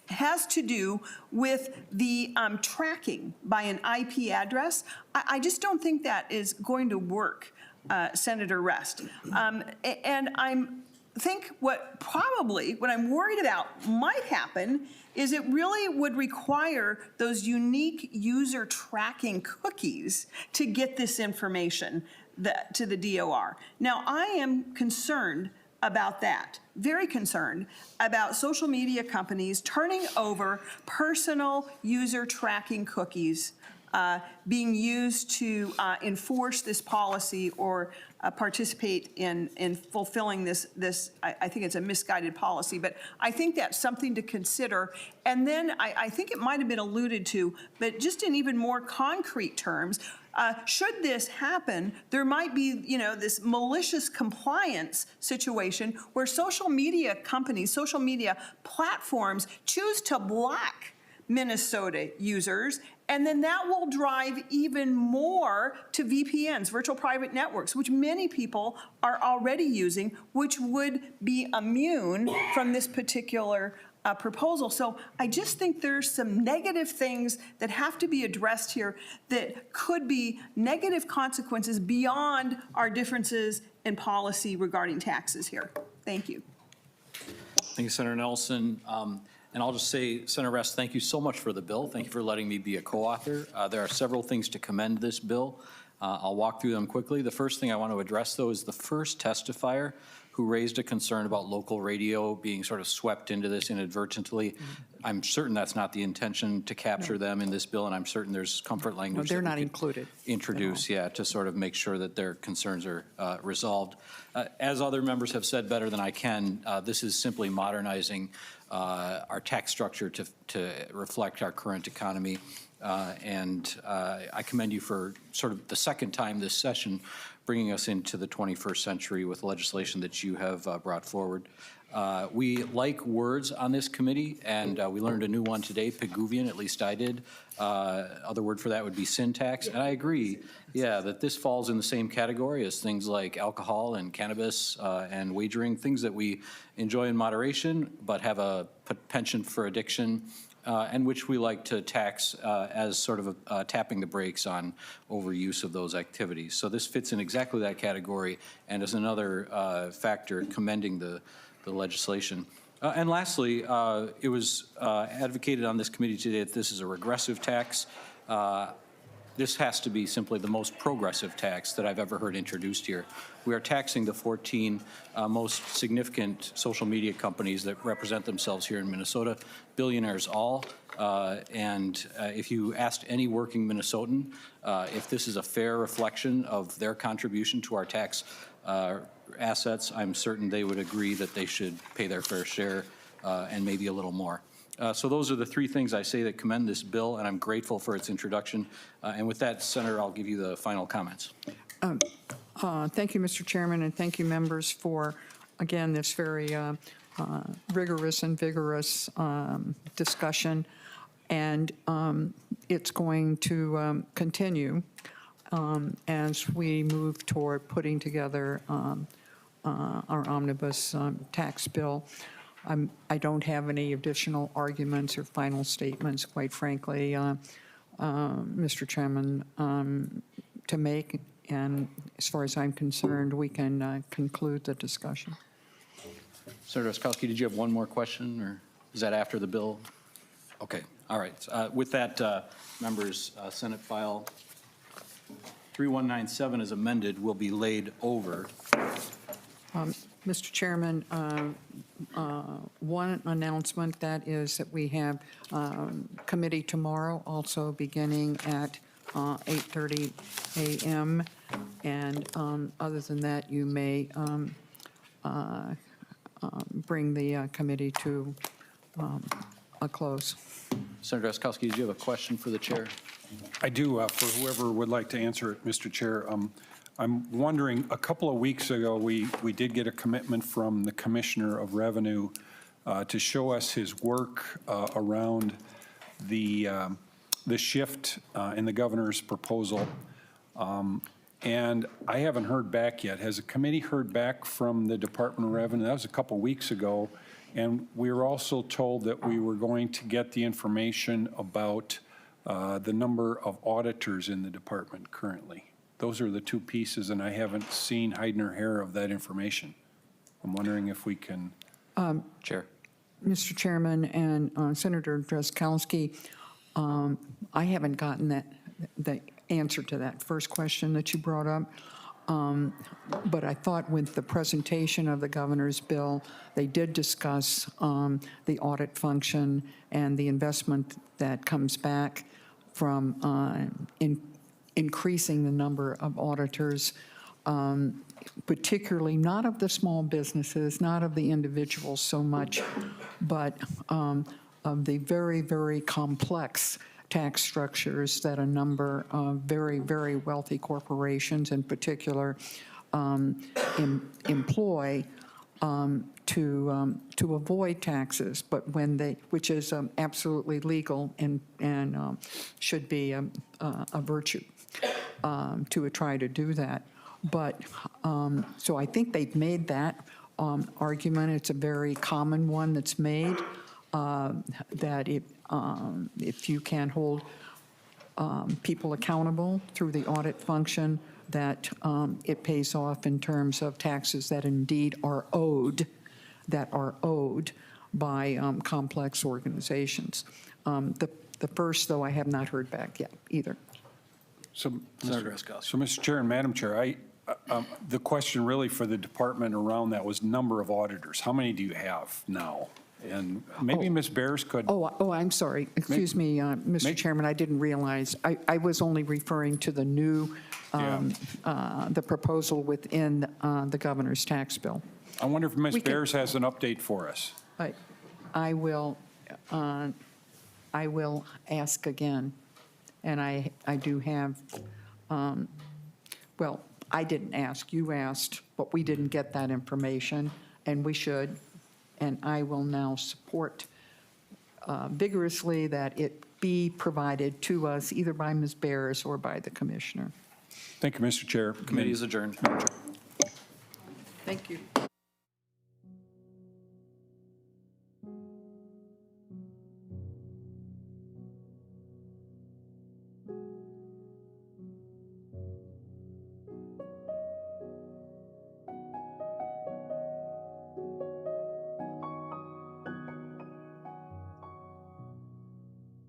has to do with the tracking by an IP address. I just don't think that is going to work, Senator Rest. And think what I'm worried about might happen is it really would require those unique user tracking cookies to get this information to the DOR. Now, I am concerned about that, very concerned about social media companies turning over personal user tracking cookies being used to enforce this policy or participate in fulfilling this, I think it's a misguided policy, but I think that's something to consider. And then I think it might have been alluded to, but just in even more concrete terms, should this happen, there might be, this malicious compliance situation where social media companies, social media platforms choose to block Minnesota users, and then that will drive even more to VPNs, virtual private networks, which many people are already using, which would be immune from this particular proposal. So I just think there's some negative things that have to be addressed here that could be negative consequences beyond our differences in policy regarding taxes here. Thank you. Thank you, Senator Nelson. And I'll just say, Senator Rest, thank you so much for the bill. Thank you for letting me be a co-author. There are several things to commend this bill. I'll walk through them quickly. The first thing I want to address, though, is the first testifier who raised a concern about local radio being sort of swept into this inadvertently. I'm certain that's not the intention to capture them in this bill, and I'm certain there's comfort language. No, they're not included. Introduce, yeah, to sort of make sure that their concerns are resolved. As other members have said better than I can, this is simply modernizing our tax structure to reflect our current economy. And I commend you for sort of the second time this session, bringing us into the 21st century with legislation that you have brought forward. We like words on this committee, and we learned a new one today, Pigouvian, at least I did. Other word for that would be syntax, and I agree, yeah, that this falls in the same category as things like alcohol and cannabis and wagering, things that we enjoy in moderation, but have a penchant for addiction, and which we like to tax as sort of tapping the brakes on overuse of those activities. So this fits in exactly that category, and is another factor commending the legislation. And lastly, it was advocated on this committee today that this is a regressive tax. This has to be simply the most progressive tax that I've ever heard introduced here. We are taxing the 14 most significant social media companies that represent themselves here in Minnesota, billionaires all. And if you asked any working Minnesotan if this is a fair reflection of their contribution to our tax assets, I'm certain they would agree that they should pay their fair share and maybe a little more. So those are the three things I say that commend this bill, and I'm grateful for its introduction. And with that, Senator, I'll give you the final comments. Thank you, Mr. Chairman, and thank you, members, for, again, this very rigorous and vigorous discussion. And it's going to continue as we move toward putting together our omnibus tax bill. I don't have any additional arguments or final statements, quite frankly, Mr. Chairman, to make. And as far as I'm concerned, we can conclude the discussion. Senator Oskowski, did you have one more question, or is that after the bill? Okay, all right. With that, members, Senate File 3197 as amended will be laid over. Mr. Chairman, one announcement, that is that we have committee tomorrow, also beginning at 8:30 a.m. And other than that, you may bring the committee to a close. Senator Oskowski, did you have a question for the chair? I do, for whoever would like to answer it, Mr. Chair. I'm wondering, a couple of weeks ago, we did get a commitment from the Commissioner of Revenue to show us his work around the shift in the governor's proposal. And I haven't heard back yet. Has the committee heard back from the Department of Revenue? That was a couple weeks ago. And we were also told that we were going to get the information about the number of auditors in the department currently. Those are the two pieces, and I haven't seen hide nor hair of that information. I'm wondering if we can. Chair. Mr. Chairman and Senator Drazkowski, I haven't gotten the answer to that first question that you brought up. But I thought with the presentation of the governor's bill, they did discuss the audit function and the investment that comes back from increasing the number of auditors, particularly not of the small businesses, not of the individuals so much, but of the very, very complex tax structures that a number of very, very wealthy corporations in particular employ to avoid taxes, but when they, which is absolutely legal and should be a virtue to try to do that. But so I think they've made that argument. It's a very common one that's made, that if you can hold people accountable through the audit function, that it pays off in terms of taxes that indeed are owed, by complex organizations. The first, though, I have not heard back yet either. So, Mr. Chair and Madam Chair, the question really for the department around that was number of auditors. How many do you have now? And maybe Ms. Bears could. Oh, I'm sorry. Excuse me, Mr. Chairman, I didn't realize. I was only referring to the new, the proposal within the governor's tax bill. I wonder if Ms. Bears has an update for us. I will ask again. And I do have, well, I didn't ask, you asked, but we didn't get that information, and we should. And I will now support vigorously that it be provided to us either by Ms. Bears or by the commissioner. Thank you, Mr. Chair. Committee is adjourned. Thank you.